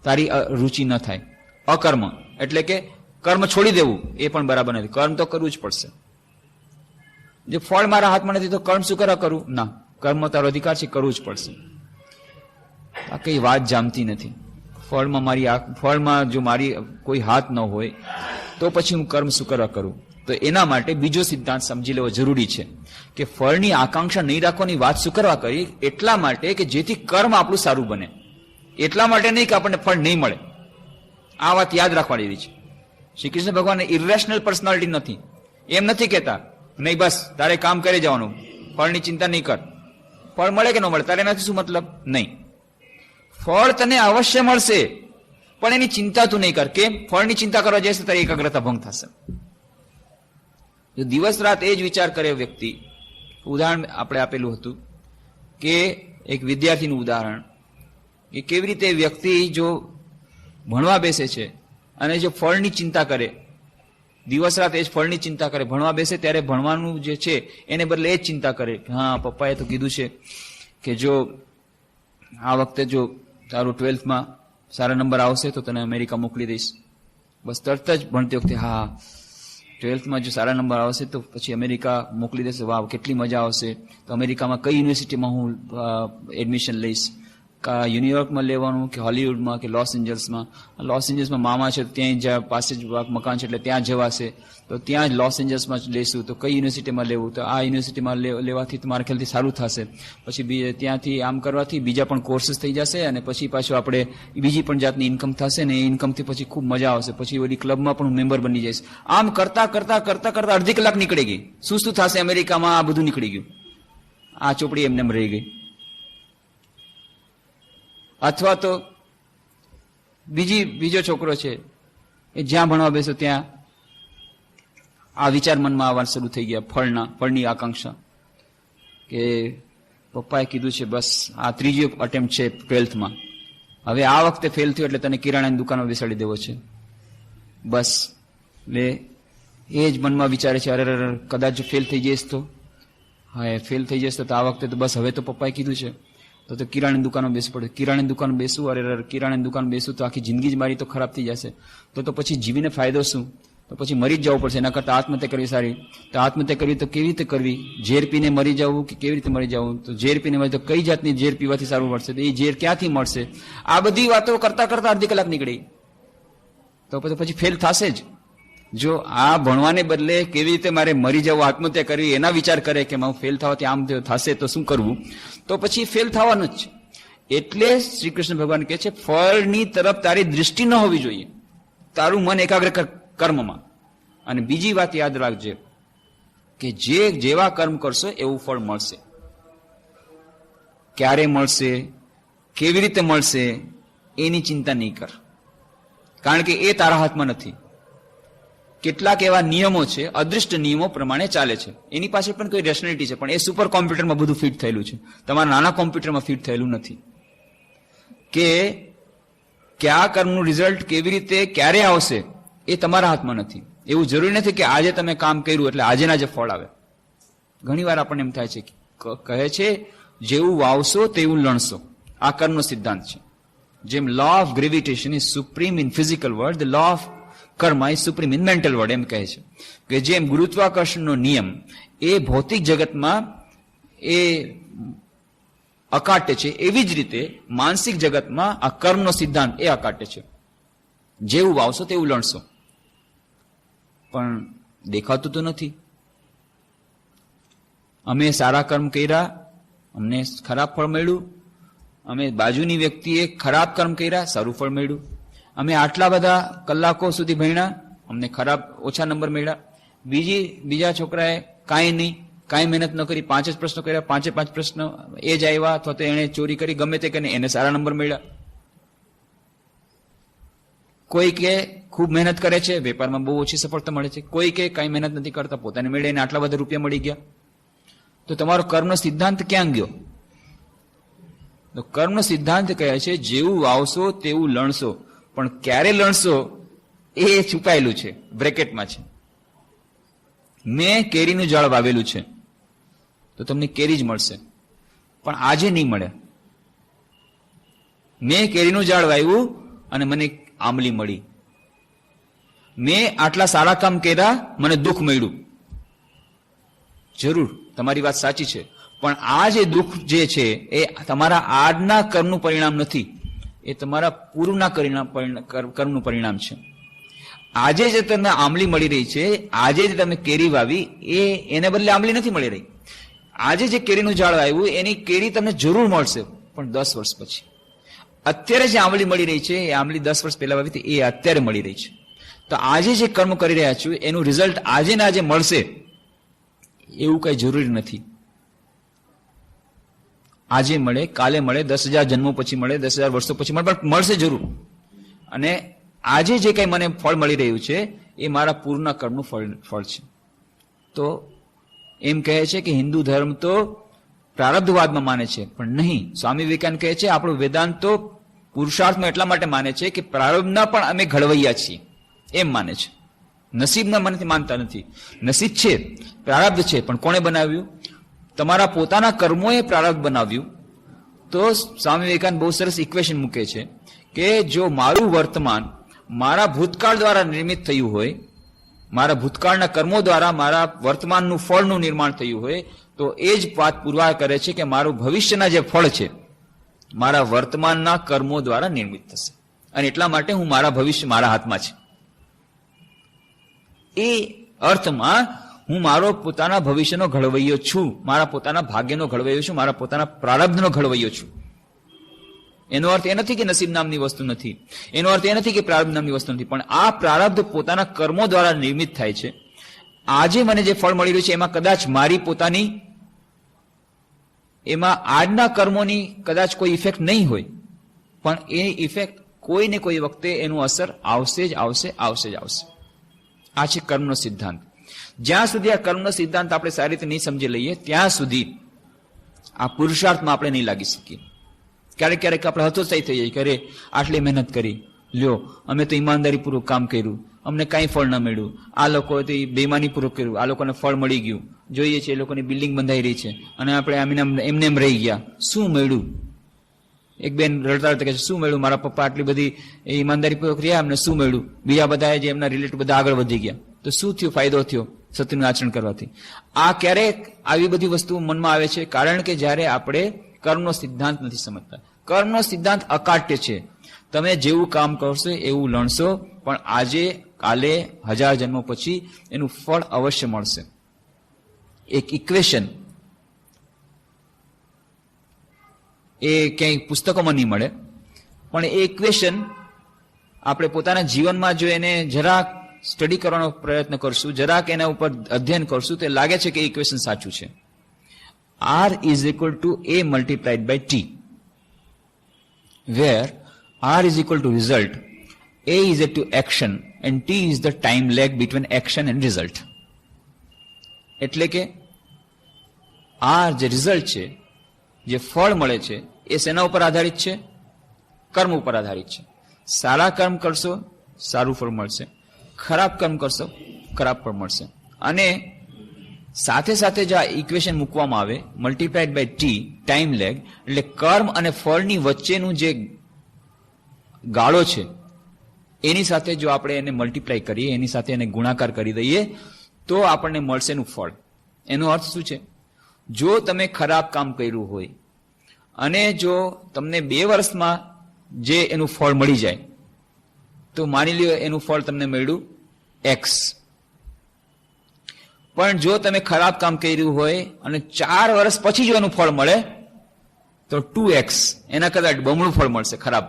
તારી રુચિ ન થાય. અકર્મ એટલે કે કર્મ છોડી દેવું એ પણ બરાબર નથી, કર્મ તો કરવું જ પડશે. જો ફળ મારા હાથમાં નથી તો કર્મ શું કરવા કરું? ના, કર્મ તારો અધિકાર છે, કરવું જ પડશે. આ કઈ વાત જામતી નથી. ફળમાં જો મારી કોઈ હાથ ન હોય તો પછી હું કર્મ શું કરવા કરું? તો એના માટે બીજો સિદ્ધાંત સમજી લેવો જરૂરી છે કે ફળની આકાંક્ષા નહીં રાખવાની વાત શું કરવા કરી? એટલા માટે કે જેથી કર્મ આપણું સારું બને, એટલા માટે નહીં કે આપણને ફળ નહીં મળે. આ વાત યાદ રાખવાની એવી છે. શ્રી કૃષ્ણ ભગવાન ઇરેશનલ પર્સનાલિટી નથી. એમ નથી કહેતા નહીં બસ તારે કામ કરી જવાનું, ફળની ચિંતા નહીં કર, ફળ મળે કે ન મળે તારે એનાથી શું મતલબ? નહીં, ફળ તને અવશ્ય મળશે પણ એની ચિંતા તું નહીં કર. કેમ? ફળની ચિંતા કરવા જઈશ તો તારી એકાગ્રતા ભંગ થશે. જો દિવસ રાત એ જ વિચાર કરે વ્યક્તિ, ઉદાહરણ આપણે આપેલું હતું કે એક વિદ્યાર્થીનું ઉદાહરણ કે કેવી રીતે વ્યક્તિ જો ભણવા બેસે છે અને જો ફળની ચિંતા કરે, દિવસ રાત એ જ ફળની ચિંતા કરે, ભણવા બેસે ત્યારે ભણવાનું જે છે એને બદલે એ જ ચિંતા કરે કે હા પપ્પાએ તો કીધું છે કે જો આ વખતે જો તારું 12થમાં સારા નંબર આવશે તો તને અમેરિકા મોકલી દઈશ. બસ તરત જ ભણતી વખતે હા 12થમાં જો સારા નંબર આવશે તો પછી અમેરિકા મોકલી દેશે, વાવ કેટલી મજા આવશે. તો અમેરિકામાં કઈ યુનિવર્સિટીમાં હું એડમિશન લઈશ, ન્યુયોર્કમાં લેવાનું કે હોલિવૂડમાં કે લોસ એન્જલ્સમાં? લોસ એન્જલ્સમાં મામા છે ત્યાં પાસે જ મકાન છે એટલે ત્યાં જવાશે, તો ત્યાં જ લોસ એન્જલ્સમાં લેશું. તો કઈ યુનિવર્સિટીમાં લેવું? તો આ યુનિવર્સિટીમાં લેવાથી મારા ખ્યાલથી સારું થશે. પછી ત્યાંથી આમ કરવાથી બીજા પણ કોર્સીસ થઈ જશે અને પછી પાછું આપણે બીજી પણ જાતની ઇન્કમ થશે ને એ ઇન્કમથી પછી ખૂબ મજા આવશે. પછી ઓલી ક્લબમાં પણ હું મેમ્બર બની જઈશ. આમ કરતા કરતા કરતા કરતા અડધી કલાક નીકળી ગઈ. શું શું થશે અમેરિકામાં? આ બધું નીકળી ગયું. આ ચોપડી એમને રહી ગઈ. અથવા તો બીજો છોકરો છે એ જ્યાં ભણવા બેસો ત્યાં આ વિચાર મનમાં આવવા શરૂ થઈ ગયા ફળની આકાંક્ષા કે પપ્પાએ કીધું છે બસ આ ત્રીજો અટેમ્પ્ટ છે 12થમાં, હવે આ વખતે ફેલ થયો એટલે તને કિરાણાની દુકાનમાં બેસાડી દેવો છે. બસ એટલે એ જ મનમાં વિચારે છે અરે કદાચ જો ફેલ થઈ જઈશ તો, હા ફેલ થઈ જશે તો આ વખતે તો બસ હવે તો પપ્પાએ કીધું છે તો કિરાણાની દુકાનમાં બેસવું પડે. કિરાણાની દુકાન બેસવું, અરે કિરાણાની દુકાન બેસવું તો આખી જિંદગી જ મારી તો ખરાબ થઈ જશે. તો પછી જીવીને ફાયદો શું? તો પછી મરી જ જવું પડશે. એના કરતાં આત્મહત્યા કરવી સારી. તો આત્મહત્યા કરવી તો કેવી રીતે કરવી? ઝેર પીને મરી જવું કે કેવી રીતે મરી જવું? તો ઝેર પીને મરી તો કઈ જાતની ઝેર પીવાથી સારું મળશે? તો એ ઝેર ક્યાંથી મળશે? આ બધી વાતો કરતા કરતા અડધી કલાક નીકળી. તો પછી ફેલ થશે જ. જો આ ભણવાને બદલે કેવી રીતે મારે મરી જવું, આત્મહત્યા કરવી એના વિચાર કરે કે હું ફેલ થવાથી આમ થશે તો શું કરવું, તો પછી ફેલ થવાનું જ છે. એટલે શ્રી કૃષ્ણ ભગવાન કહે છે ફળની તરફ તારી દૃષ્ટિ ન હોવી જોઈએ, તારું મન એકાગ્ર કર્મમાં. અને બીજી વાત યાદ રાખજે કે જેવા કર્મ કરશો એવું ફળ મળશે. ક્યારે મળશે, કેવી રીતે મળશે એની ચિંતા નહીં કર, કારણ કે એ તારા હાથમાં નથી. કેટલાક એવા નિયમો છે, અદૃષ્ટ નિયમો પ્રમાણે ચાલે છે. એની પાસે પણ કોઈ રેશનાલિટી છે, પણ એ સુપર કોમ્પ્યુટરમાં બધું ફિટ થયેલું છે, તમારા નાના કોમ્પ્યુટરમાં ફિટ થયેલું નથી. કે કયા કર્મનું રિઝલ્ટ કેવી રીતે ક્યારે આવશે એ તમારા હાથમાં નથી. એવું જરૂરી નથી કે આજે તમે કામ કર્યું એટલે આજેના જે ફળ આવે. ઘણી વાર આપણને એમ થાય છે કહે છે જેવું વાવશો તેવું લણશો. આ કર્મનો સિદ્ધાંત છે. જેમ law of gravitation is supreme in physical world, the law of karma is supreme in mental world. એમ કહે છે કે જેમ ગુરુત્વાકર્ષણનો નિયમ એ ભૌતિક જગતમાં એ અકાટ્ય છે, એવી જ રીતે માનસિક જગતમાં આ કર્મનો સિદ્ધાંત એ અકાટ્ય છે. જેવું વાવશો તેવું લણશો. પણ દેખાતું તો નથી. અમે સારા કર્મ કર્યા, અમને ખરાબ ફળ મળ્યું. અમે બાજુની વ્યક્તિએ ખરાબ કર્મ કર્યા, સારું ફળ મળ્યું. અમે આટલા બધા કલાકો સુધી ભણ્યા, અમને ખરાબ ઓછા નંબર મળ્યા. બીજા છોકરાએ કાંઈ નહીં, કાંઈ મહેનત ન કરી, 5 જ પ્રશ્નો કર્યા, 5 પ્રશ્ન એ જ આવ્યા, અથવા તો એને ચોરી કરી ગમે તે કરીને એને સારા નંબર મળ્યા. કોઈ કે ખૂબ મહેનત કરે છે, વેપારમાં બહુ ઓછી સફળતા મળે છે. કોઈ કે કાંઈ મહેનત નથી કરતા, પોતાને મળે એને આટલા બધા રૂપિયા મળી ગયા. તો તમારો કર્મનો સિદ્ધાંત ક્યાં ગયો? તો કર્મનો સિદ્ધાંત કહે છે જેવું વાવશો તેવું લણશો, પણ ક્યારે લણશો એ છુપાયેલું છે, બ્રેકેટમાં છે. મેં કેરીનું ઝાડ વાવેલું છે તો તમને કેરી જ મળશે, પણ આજે નહીં મળે. મેં કેરીનું ઝાડ વાવ્યું અને મને આંબલી મળી. મેં આટલા સારા કામ કર્યા, મને દુઃખ મળ્યું. જરૂર તમારી વાત સાચી છે, પણ આ જે દુઃખ જે છે એ તમારા આજના કર્મનું પરિણામ નથી, એ તમારા પૂર્વના કર્મનું પરિણામ છે. આજે જે તમને આંબલી મળી રહી છે, આજે જે તમે કેરી વાવી એને બદલે આંબલી નથી મળી રહી. આજે જે કેરીનું ઝાડ આવ્યું એની કેરી તમને જરૂર મળશે, પણ 10 વર્ષ પછી. અત્યારે જે આંબલી મળી રહી છે એ આંબલી 10 વર્ષ પહેલા વાવી હતી, એ અત્યારે મળી રહી છે. તો આજે જે કર્મ કરી રહ્યા છું એનું રિઝલ્ટ આજે ને આજે મળશે એવું કઈ જરૂરી નથી. આજે મળે, કાલે મળે, 10,000 જન્મો પછી મળે, 10,000 વર્ષો પછી મળે, પણ મળશે જરૂર. અને આજે જે કઈ મને ફળ મળી રહ્યું છે એ મારા પૂર્ણ કર્મનું ફળ છે. તો એમ કહે છે કે હિન્દુ ધર્મ તો પ્રારબ્ધવાદમાં માને છે, પણ નહીં. સ્વામી વિવેકાનંદ કહે છે આપણું વેદાંત તો પુરુષાર્થમાં એટલા માટે માને છે કે પ્રારબ્ધના પણ અમે ઘડવૈયા છીએ, એમ માને છે. નસીબના મનથી માનતા નથી. નસીબ છે, પ્રારબ્ધ છે, પણ કોણે બનાવ્યું? તમારા પોતાના કર્મોએ પ્રારબ્ધ બનાવ્યું. તો સ્વામી વિવેકાનંદ બહુ સરસ ઇક્વેશન મૂકે છે કે જો મારું વર્તમાન મારા ભૂતકાળ દ્વારા નિર્મિત થયું હોય, મારા ભૂતકાળના કર્મો દ્વારા મારા વર્તમાનનું ફળનું નિર્માણ થયું હોય, તો એ જ વાત પુરવાર કરે છે કે મારું ભવિષ્યના જે ફળ છે મારા વર્તમાનના કર્મો દ્વારા નિર્મિત થશે. અને એટલા માટે હું મારા ભવિષ્ય મારા હાથમાં છે. એ અર્થમાં હું મારો પોતાના ભવિષ્યનો ઘડવૈયો છું, મારા પોતાના ભાગ્યનો ઘડવૈયો છું, મારા પોતાના પ્રારબ્ધનો ઘડવૈયો છું. એનો અર્થ એ નથી કે નસીબ નામની વસ્તુ નથી, એનો અર્થ એ નથી કે પ્રારબ્ધ નામની વસ્તુ નથી, પણ આ પ્રારબ્ધ પોતાના કર્મો દ્વારા નિર્મિત થાય છે. આજે મને જે ફળ મળી રહ્યું છે એમાં કદાચ મારી પોતાની, એમાં આજના કર્મોની કદાચ કોઈ ઇફેક્ટ નહીં હોય, પણ એ ઇફેક્ટ કોઈ ને કોઈ વખતે એનું અસર આવશે જ આવશે, આવશે જ આવશે. આ છે કર્મનો સિદ્ધાંત. જ્યાં સુધી આ કર્મનો સિદ્ધાંત આપણે સારી રીતે નહીં સમજી લઈએ ત્યાં સુધી આ પુરુષાર્થમાં આપણે નહીં લાગી શકીએ. ક્યારેક ક્યારેક આપણે હતોત્સાહી થઈ જઈએ કે અરે આટલી મહેનત કરી, લ્યો અમે તો ઈમાનદારીપૂર્વક કામ કર્યું, અમને કાંઈ ફળ ન મળ્યું. આ લોકો બેમાનીપૂર્વક કર્યું, આ લોકોને ફળ મળી ગયું. જોઈએ છે એ લોકોની બિલ્ડિંગ બંધાઈ રહી છે અને આપણે એમને એમ રહી ગયા. શું મળ્યું? એક બેન રડતા રડતા કહે છે શું મળ્યું? મારા પપ્પા આટલી બધી ઈમાનદારીપૂર્વક રહ્યા, અમને શું મળ્યું? બીજા બધા જે એમના રિલેટિવ બધા આગળ વધી ગયા, તો શું થયું? ફાયદો થયો સત્યનું આચરણ કરવાથી. આ ક્યારેક આવી બધી વસ્તુઓ મનમાં આવે છે કારણ કે જ્યારે આપણે કર્મનો સિદ્ધાંત નથી સમજતા. કર્મનો સિદ્ધાંત અકાટ્ય છે. તમે જેવું કામ કરશો એવું લણશો, પણ આજે કાલે 1000 જન્મો પછી એનું ફળ અવશ્ય મળશે. એક ઇક્વેશન એ ક્યાંય પુસ્તકોમાં નહીં મળે, પણ એ ઇક્વેશન આપણે પોતાના જીવનમાં જો એને જરાક સ્ટડી કરવાનો પ્રયત્ન કરશું, જરાક એના ઉપર અધ્યયન કરશું, તો લાગે છે કે ઇક્વેશન સાચું છે. R is equal to A multiplied by T, where R is equal to result, A is equal to action and T is the time lag between action and result. એટલે કે આ જે રિઝલ્ટ છે, જે ફળ મળે છે, એ શેના ઉપર આધારિત છે? કર્મ ઉપર આધારિત છે. સારા કર્મ કરશો સારું ફળ મળશે, ખરાબ કર્મ કરશો ખરાબ ફળ મળશે. અને સાથે સાથે જો આ ઇક્વેશન મૂકવામાં આવે multiplied by T, time lag, એટલે કર્મ અને ફળની વચ્ચેનું જે ગાળો છે એની સાથે જો આપણે એને મલ્ટીપ્લાય કરીએ, એની સાથે એને ગુણાકાર કરી દઈએ તો આપણને મળશે એનું ફળ. એનો અર્થ શું છે? જો તમે ખરાબ કામ કર્યું હોય અને જો તમને 2 વર્ષમાં જે એનું ફળ મળી જાય, તો માની લ્યો એનું ફળ તમને મળ્યું X. પણ જો તમે ખરાબ કામ કર્યું હોય અને 4 વર્ષ પછી જો એનું ફળ મળે તો 2X, એના કદાચ બમણું ફળ મળશે ખરાબ.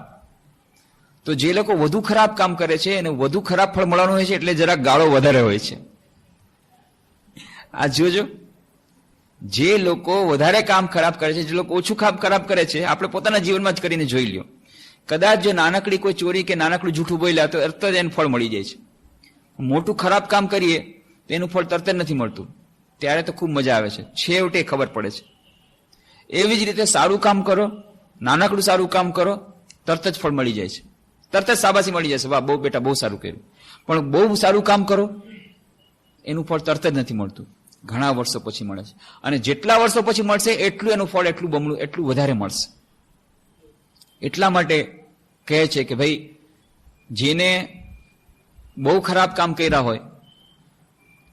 તો જે લોકો વધુ ખરાબ કામ કરે છે એને વધુ ખરાબ ફળ મળવાનું હોય છે, એટલે જરાક ગાળો વધારે હોય છે. આ જોજો, જે લોકો વધારે કામ ખરાબ કરે છે, જે લોકો ઓછું કામ ખરાબ કરે છે, આપણે પોતાના જીવનમાં જ કરીને જોઈ લ્યો. કદાચ જો નાનકડી કોઈ ચોરી કે નાનકડું જૂઠું બોલ્યા તો તરત જ એને ફળ મળી જાય છે. મોટું ખરાબ કામ કરીએ તેનું ફળ તરત જ નથી મળતું, ત્યારે તો ખૂબ મજા આવે છે, છેવટે ખબર પડે છે. એવી જ રીતે સારું કામ કરો નાનકડું સારું કામ કરો, તરત જ ફળ મળી જાય છે, તરત જ શાબાશી મળી જશે, વાહ બહુ બેટા બહુ સારું કર્યું. પણ બહુ સારું કામ કરો એનું ફળ તરત જ નથી મળતું, ઘણા વર્ષો પછી મળે છે. અને જેટલા વર્ષો પછી મળશે એટલું એનું ફળ એટલું બમણું એટલું વધારે મળશે. એટલા માટે કહે છે કે ભાઈ જેને બહુ ખરાબ કામ કર્યા હોય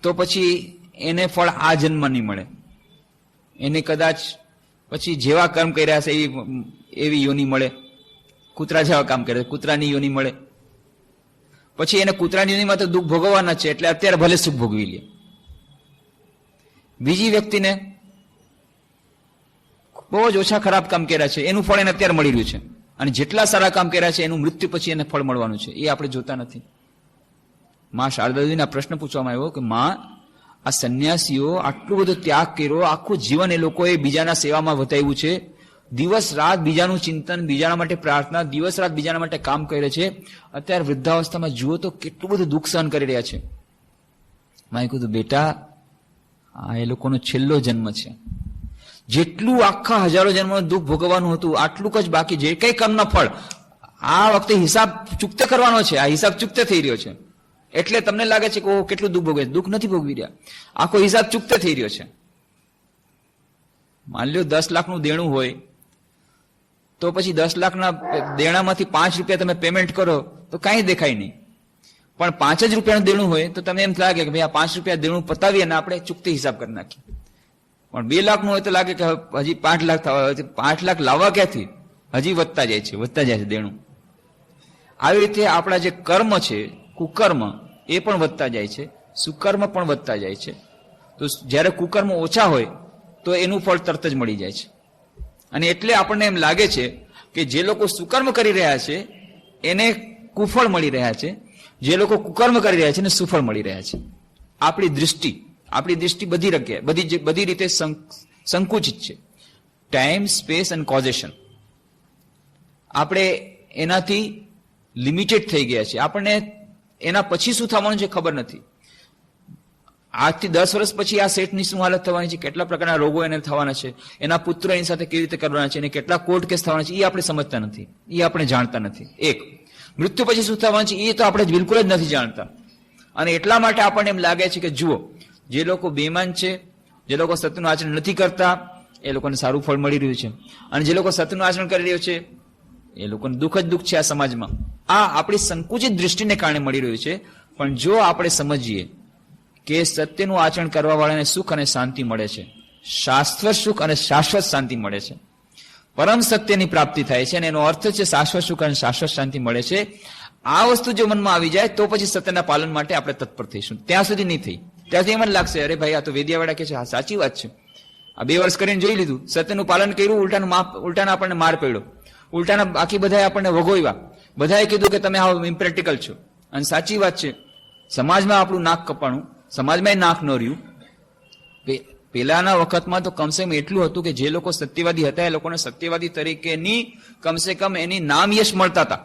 તો પછી એને ફળ આ જન્મ નહીં મળે, એને કદાચ પછી જેવા કર્મ કર્યા છે એવી યોની મળે. કૂતરા જેવા કામ કરે કૂતરાની યોની મળે, પછી એને કૂતરાની યોનીમાં તો દુઃખ ભોગવવાના છે એટલે અત્યારે ભલે સુખ ભોગવી લે. બીજી વ્યક્તિને બહુ જ ઓછા ખરાબ કામ કર્યા છે એનું ફળ એને અત્યારે મળી રહ્યું છે, અને જેટલા સારા કામ કર્યા છે એનું મૃત્યુ પછી એને ફળ મળવાનું છે, એ આપણે જોતા નથી. માં શારદાદેવીને પ્રશ્ન પૂછવામાં આવ્યો કે માં, આ સંન્યાસીઓ આટલું બધો ત્યાગ કર્યો, આખું જીવન એ લોકોએ બીજાના સેવામાં વતાવ્યું છે, દિવસ રાત બીજાનું ચિંતન, બીજાના માટે પ્રાર્થના, દિવસ રાત બીજાના માટે કામ કરે છે, અત્યારે વૃદ્ધાવસ્થામાં જુઓ તો કેટલું બધું દુઃખ સહન કરી રહ્યા છે. મેં કીધું બેટા આ એ લોકોનો છેલ્લો જન્મ છે, જેટલું આખા હજારો જન્મનું દુઃખ ભોગવવાનું હતું આટલું જ બાકી, જે કઈ કર્મના ફળ આ વખતે હિસાબ ચૂકતે કરવાનો છે, આ હિસાબ ચૂકતે થઈ રહ્યો છે. એટલે તમને લાગે છે કે કેટલું દુઃખ ભોગવે છે, દુઃખ નથી ભોગવી રહ્યા, આખો હિસાબ ચૂકતે થઈ રહ્યો છે. માની લો 10 લાખનું દેણું હોય તો પછી 10 લાખના દેણામાંથી 5 રૂપિયા તમે પેમેન્ટ કરો તો કાંઈ દેખાય નહીં, પણ 5 જ રૂપિયાનું દેણું હોય તો તમને એમ લાગે કે ભાઈ આ 5 રૂપિયા દેણું પતાવીએ અને આપણે ચૂકતે હિસાબ કરી નાખીએ. પણ 2 લાખનું હોય તો લાગે કે હજી 5 લાખ થવા, 5 લાખ લાવવા ક્યાંથી, હજી વધતા જાય છે દેણું. આવી રીતે આપણા જે કર્મ છે, કુકર્મ, એ પણ વધતા જાય છે, સુકર્મ પણ વધતા જાય છે. તો જ્યારે કુકર્મ ઓછા હોય તો એનું ફળ તરત જ મળી જાય છે. અને એટલે આપણને એમ લાગે છે કે જે લોકો સુકર્મ કરી રહ્યા છે એને કુફળ મળી રહ્યા છે, જે લોકો કુકર્મ કરી રહ્યા છે એને સુફળ મળી રહ્યા છે. આપણી દૃષ્ટિ બધી રીતે સંકુચિત છે. ટાઈમ, સ્પેસ અને કોઝેશન આપણે એનાથી લિમિટેડ થઈ ગયા છે. આપણને એના પછી શું થવાનું છે ખબર નથી. આજથી 10 વર્ષ પછી આ શેઠની શું હાલત થવાની છે, કેટલા પ્રકારના રોગો એને થવાના છે, એના પુત્ર એની સાથે કેવી રીતે કરવાના છે, એને કેટલા કોર્ટ કેસ થવાના છે, એ આપણે સમજતા નથી, એ આપણે જાણતા નથી. એક મૃત્યુ પછી શું થવાનું છે એ તો આપણે બિલકુલ જ નથી જાણતા. અને એટલા માટે આપણને એમ લાગે છે કે જુઓ, જે લોકો બેમાન છે, જે લોકો સત્યનું આચરણ નથી કરતા એ લોકોને સારું ફળ મળી રહ્યું છે, અને જે લોકો સત્યનું આચરણ કરી રહ્યો છે એ લોકોને દુઃખ જ દુઃખ છે આ સમાજમાં. આ આપણી સંકુચિત દૃષ્ટિને કારણે મળી રહ્યું છે. પણ જો આપણે સમજીએ કે સત્યનું આચરણ કરવા વાળાને સુખ અને શાંતિ મળે છે, શાશ્વત સુખ અને શાશ્વત શાંતિ મળે છે, પરમ સત્યની પ્રાપ્તિ થાય છે, અને એનો અર્થ છે શાશ્વત સુખ અને શાશ્વત શાંતિ મળે છે. આ વસ્તુ જો મનમાં આવી જાય તો પછી સત્યના પાલન માટે આપણે તત્પર થઈશું. ત્યાં સુધી નહીં થઈ, ત્યાંથી એમ જ લાગશે અરે ભાઈ આ તો વેદિયાવાળા કે છે, હા સાચી વાત છે, આ 2 વર્ષ કરીને જોઈ લીધું, સત્યનું પાલન કર્યું, ઉલટાના આપણને માર પડ્યો, ઉલટાના બાકી બધાએ આપણને વગોવ્યા, બધાએ કીધું કે તમે આવો ઇમ્પ્રેક્ટિકલ છો. અને સાચી વાત છે, સમાજમાં આપણું નાક કપાણું, સમાજમાં નાક ન રહ્યું. પેલાના વખતમાં તો કમસે કમ એટલું હતું કે જે લોકો સત્યવાદી હતા એ લોકોને સત્યવાદી તરીકેની કમસે કમ એની નામ યશ મળતા હતા,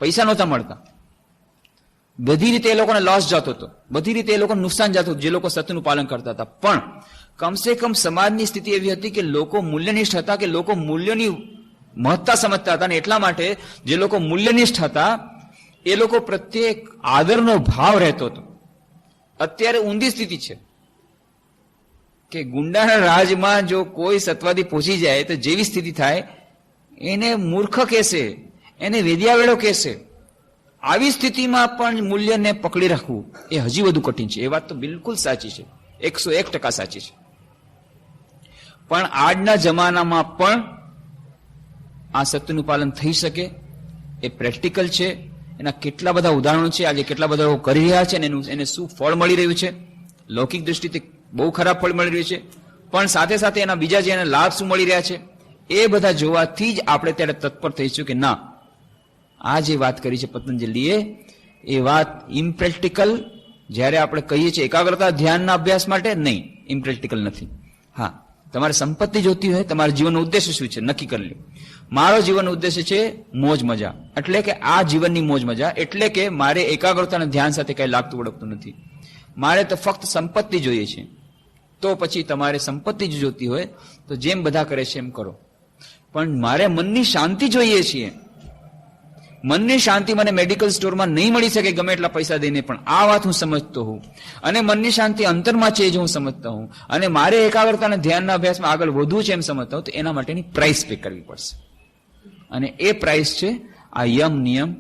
પૈસા નહોતા મળતા. બધી રીતે એ લોકોને લોસ જતો હતો, બધી રીતે એ લોકોને નુકસાન જતું હતું જે લોકો સત્યનું પાલન કરતા હતા. પણ કમસે કમ સમાજની સ્થિતિ એવી હતી કે લોકો મૂલ્યનિષ્ઠ હતા, કે લોકો મૂલ્યોની મહત્તા સમજતા હતા. અને એટલા માટે જે લોકો મૂલ્યનિષ્ઠ હતા એ લોકો પ્રત્યે આદરનો ભાવ રહેતો હતો. અત્યારે ઊંધી સ્થિતિ છે કે ગુંડાના રાજમાં જો કોઈ સત્વાદી પહોંચી જાય તો જેવી સ્થિતિ થાય એને મૂર્ખ કહેશે, એને વેદિયાવેળો કહેશે. આવી સ્થિતિમાં પણ મૂલ્યને પકડી રાખવું એ હજી વધુ કઠિન છે. એ વાત તો બિલકુલ સાચી છે, 101% સાચી છે. પણ આજના જમાનામાં પણ આ સત્યનું પાલન થઈ શકે એ પ્રેક્ટિકલ છે. એના કેટલા બધા ઉદાહરણો છે, આજે કેટલા બધા લોકો કરી રહ્યા છે, અને એને શું ફળ મળી રહ્યું છે. લૌકિક દ્રષ્ટિથી બહુ ખરાબ ફળ મળી રહ્યું છે, પણ સાથે સાથે એના બીજા જે એના લાભ શું મળી રહ્યા છે એ બધા જોવાથી જ આપણે ત્યારે તત્પર થઈશું કે ના, આ જે વાત કરી છે પતંજલિએ એ વાત ઇમ્પ્રેક્ટિકલ, જ્યારે આપણે કહીએ છીએ એકાગ્રતા ધ્યાનના અભ્યાસ માટે, નહીં, ઇમ્પ્રેક્ટિકલ નથી. હા, તમારે સંપત્તિ જોતી હોય, તમારા જીવનનો ઉદ્દેશ્ય શું છે નક્કી કરી લો. મારો જીવનનો ઉદ્દેશ્ય છે મોજ મજા, એટલે કે આ જીવનની મોજ મજા, એટલે કે મારે એકાગ્રતા અને ધ્યાન સાથે કઈ લાગતું વળગતું નથી, મારે તો ફક્ત સંપત્તિ જોઈએ છે. તો પછી તમારે સંપત્તિ જો જોતી હોય તો જેમ બધા કરે છે એમ કરો. પણ મારે મનની શાંતિ જોઈએ છીએ. મનની શાંતિ મને મેડિકલ સ્ટોરમાં નહીં મળી શકે ગમે એટલા પૈસા દઈને, પણ આ વાત હું સમજતો હોઉં, અને મનની શાંતિ અંતરમાં છે જે હું સમજતો હોઉં, અને મારે એકાગ્રતા અને ધ્યાનના અભ્યાસમાં આગળ વધવું છે એમ સમજતા હોઉં, તો એના માટેની પ્રાઇસ પે કરવી પડશે. અને એ પ્રાઇસ છે આ યમ, નિયમ,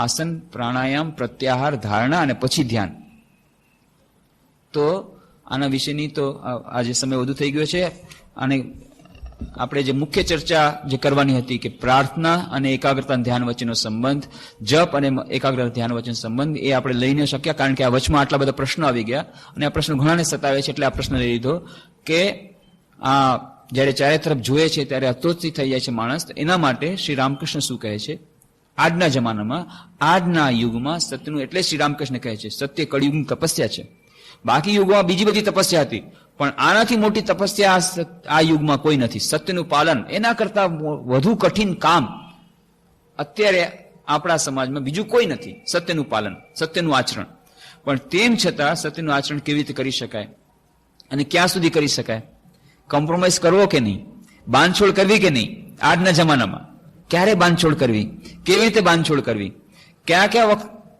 આસન, પ્રાણાયામ, પ્રત્યાહાર, ધારણા અને પછી ધ્યાન. તો આના વિશેની તો આજે સમય વધુ થઈ ગયો છે. અને આપણે જે મુખ્ય ચર્ચા જે કરવાની હતી કે પ્રાર્થના અને એકાગ્રતા ધ્યાન વચ્ચેનો સંબંધ, જપ અને એકાગ્રતા ધ્યાન વચ્ચેનો સંબંધ, એ આપણે લઈ ન શક્યા, કારણ કે આ વચમાં આટલા બધા પ્રશ્નો આવી ગયા અને આ પ્રશ્નો ઘણાને સતાવે છે. એટલે આ પ્રશ્ન લઈ લીધો કે આ જયારે ચારે તરફ જોઈએ છે ત્યારે અતોચી થઈ જાય છે માણસ. એના માટે શ્રી રામકૃષ્ણ શું કહે છે? આજના જમાનામાં, આજના યુગમાં સત્યનું, એટલે શ્રી રામકૃષ્ણ કહે છે સત્ય કળિયુગની તપસ્યા છે. બાકી યુગમાં બીજી બધી તપસ્યા હતી, પણ આનાથી મોટી તપસ્યા આ યુગમાં કોઈ નથી. સત્યનું પાલન, એના કરતા વધુ કઠિન કામ અત્યારે આપણા સમાજમાં બીજું કોઈ નથી. સત્યનું પાલન, સત્યનું આચરણ. પણ તેમ છતાં સત્યનું આચરણ કેવી રીતે કરી શકાય અને ક્યાં સુધી કરી શકાય? કોમ્પ્રોમાઇઝ કરવો કે નહીં? બાંધછોડ કરવી કે નહીં? આજના જમાનામાં ક્યારે બાંધછોડ કરવી? કેવી રીતે બાંધછોડ કરવી?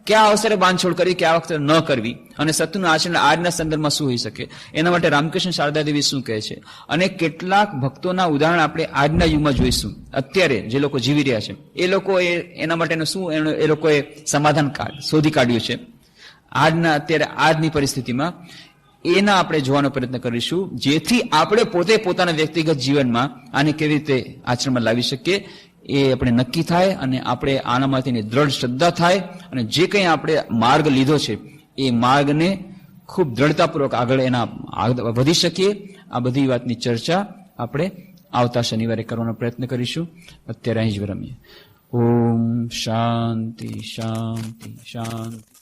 કયા અવસરે બાંધછોડ કરવી, કયા વખતે ન કરવી? અને સત્યનું આચરણ આજના સંદર્ભમાં શું હોઈ શકે? એના માટે રામકૃષ્ણ શારદા દેવી શું કહે છે? અને કેટલાક ભક્તોના ઉદાહરણ આપણે આજના યુગમાં જોઈશું. અત્યારે જે લોકો જીવી રહ્યા છે એ લોકો એના માટેનું શું એ લોકોએ સમાધાન શોધી કાઢ્યું છે અત્યારે આજની પરિસ્થિતિમાં. એના આપણે જોવાનો પ્રયત્ન કરીશું, જેથી આપણે પોતે પોતાના વ્યક્તિગત જીવનમાં આને કેવી રીતે આચરણમાં લાવી શકીએ એ આપણે નક્કી થાય, અને આપણે આનામાંથીની દ્રઢ શ્રદ્ધા થાય, અને જે કંઈ આપણે માર્ગ લીધો છે એ માર્ગને ખૂબ દ્રઢતાપૂર્વક આગળ વધી શકીએ. આ બધી વાતની ચર્ચા આપણે આવતા શનિવારે કરવાનો પ્રયત્ન કરીશું. અત્યારે અહીં જ વિરમીએ. ઓમ શાંતિ શાંતિ શાંતિ.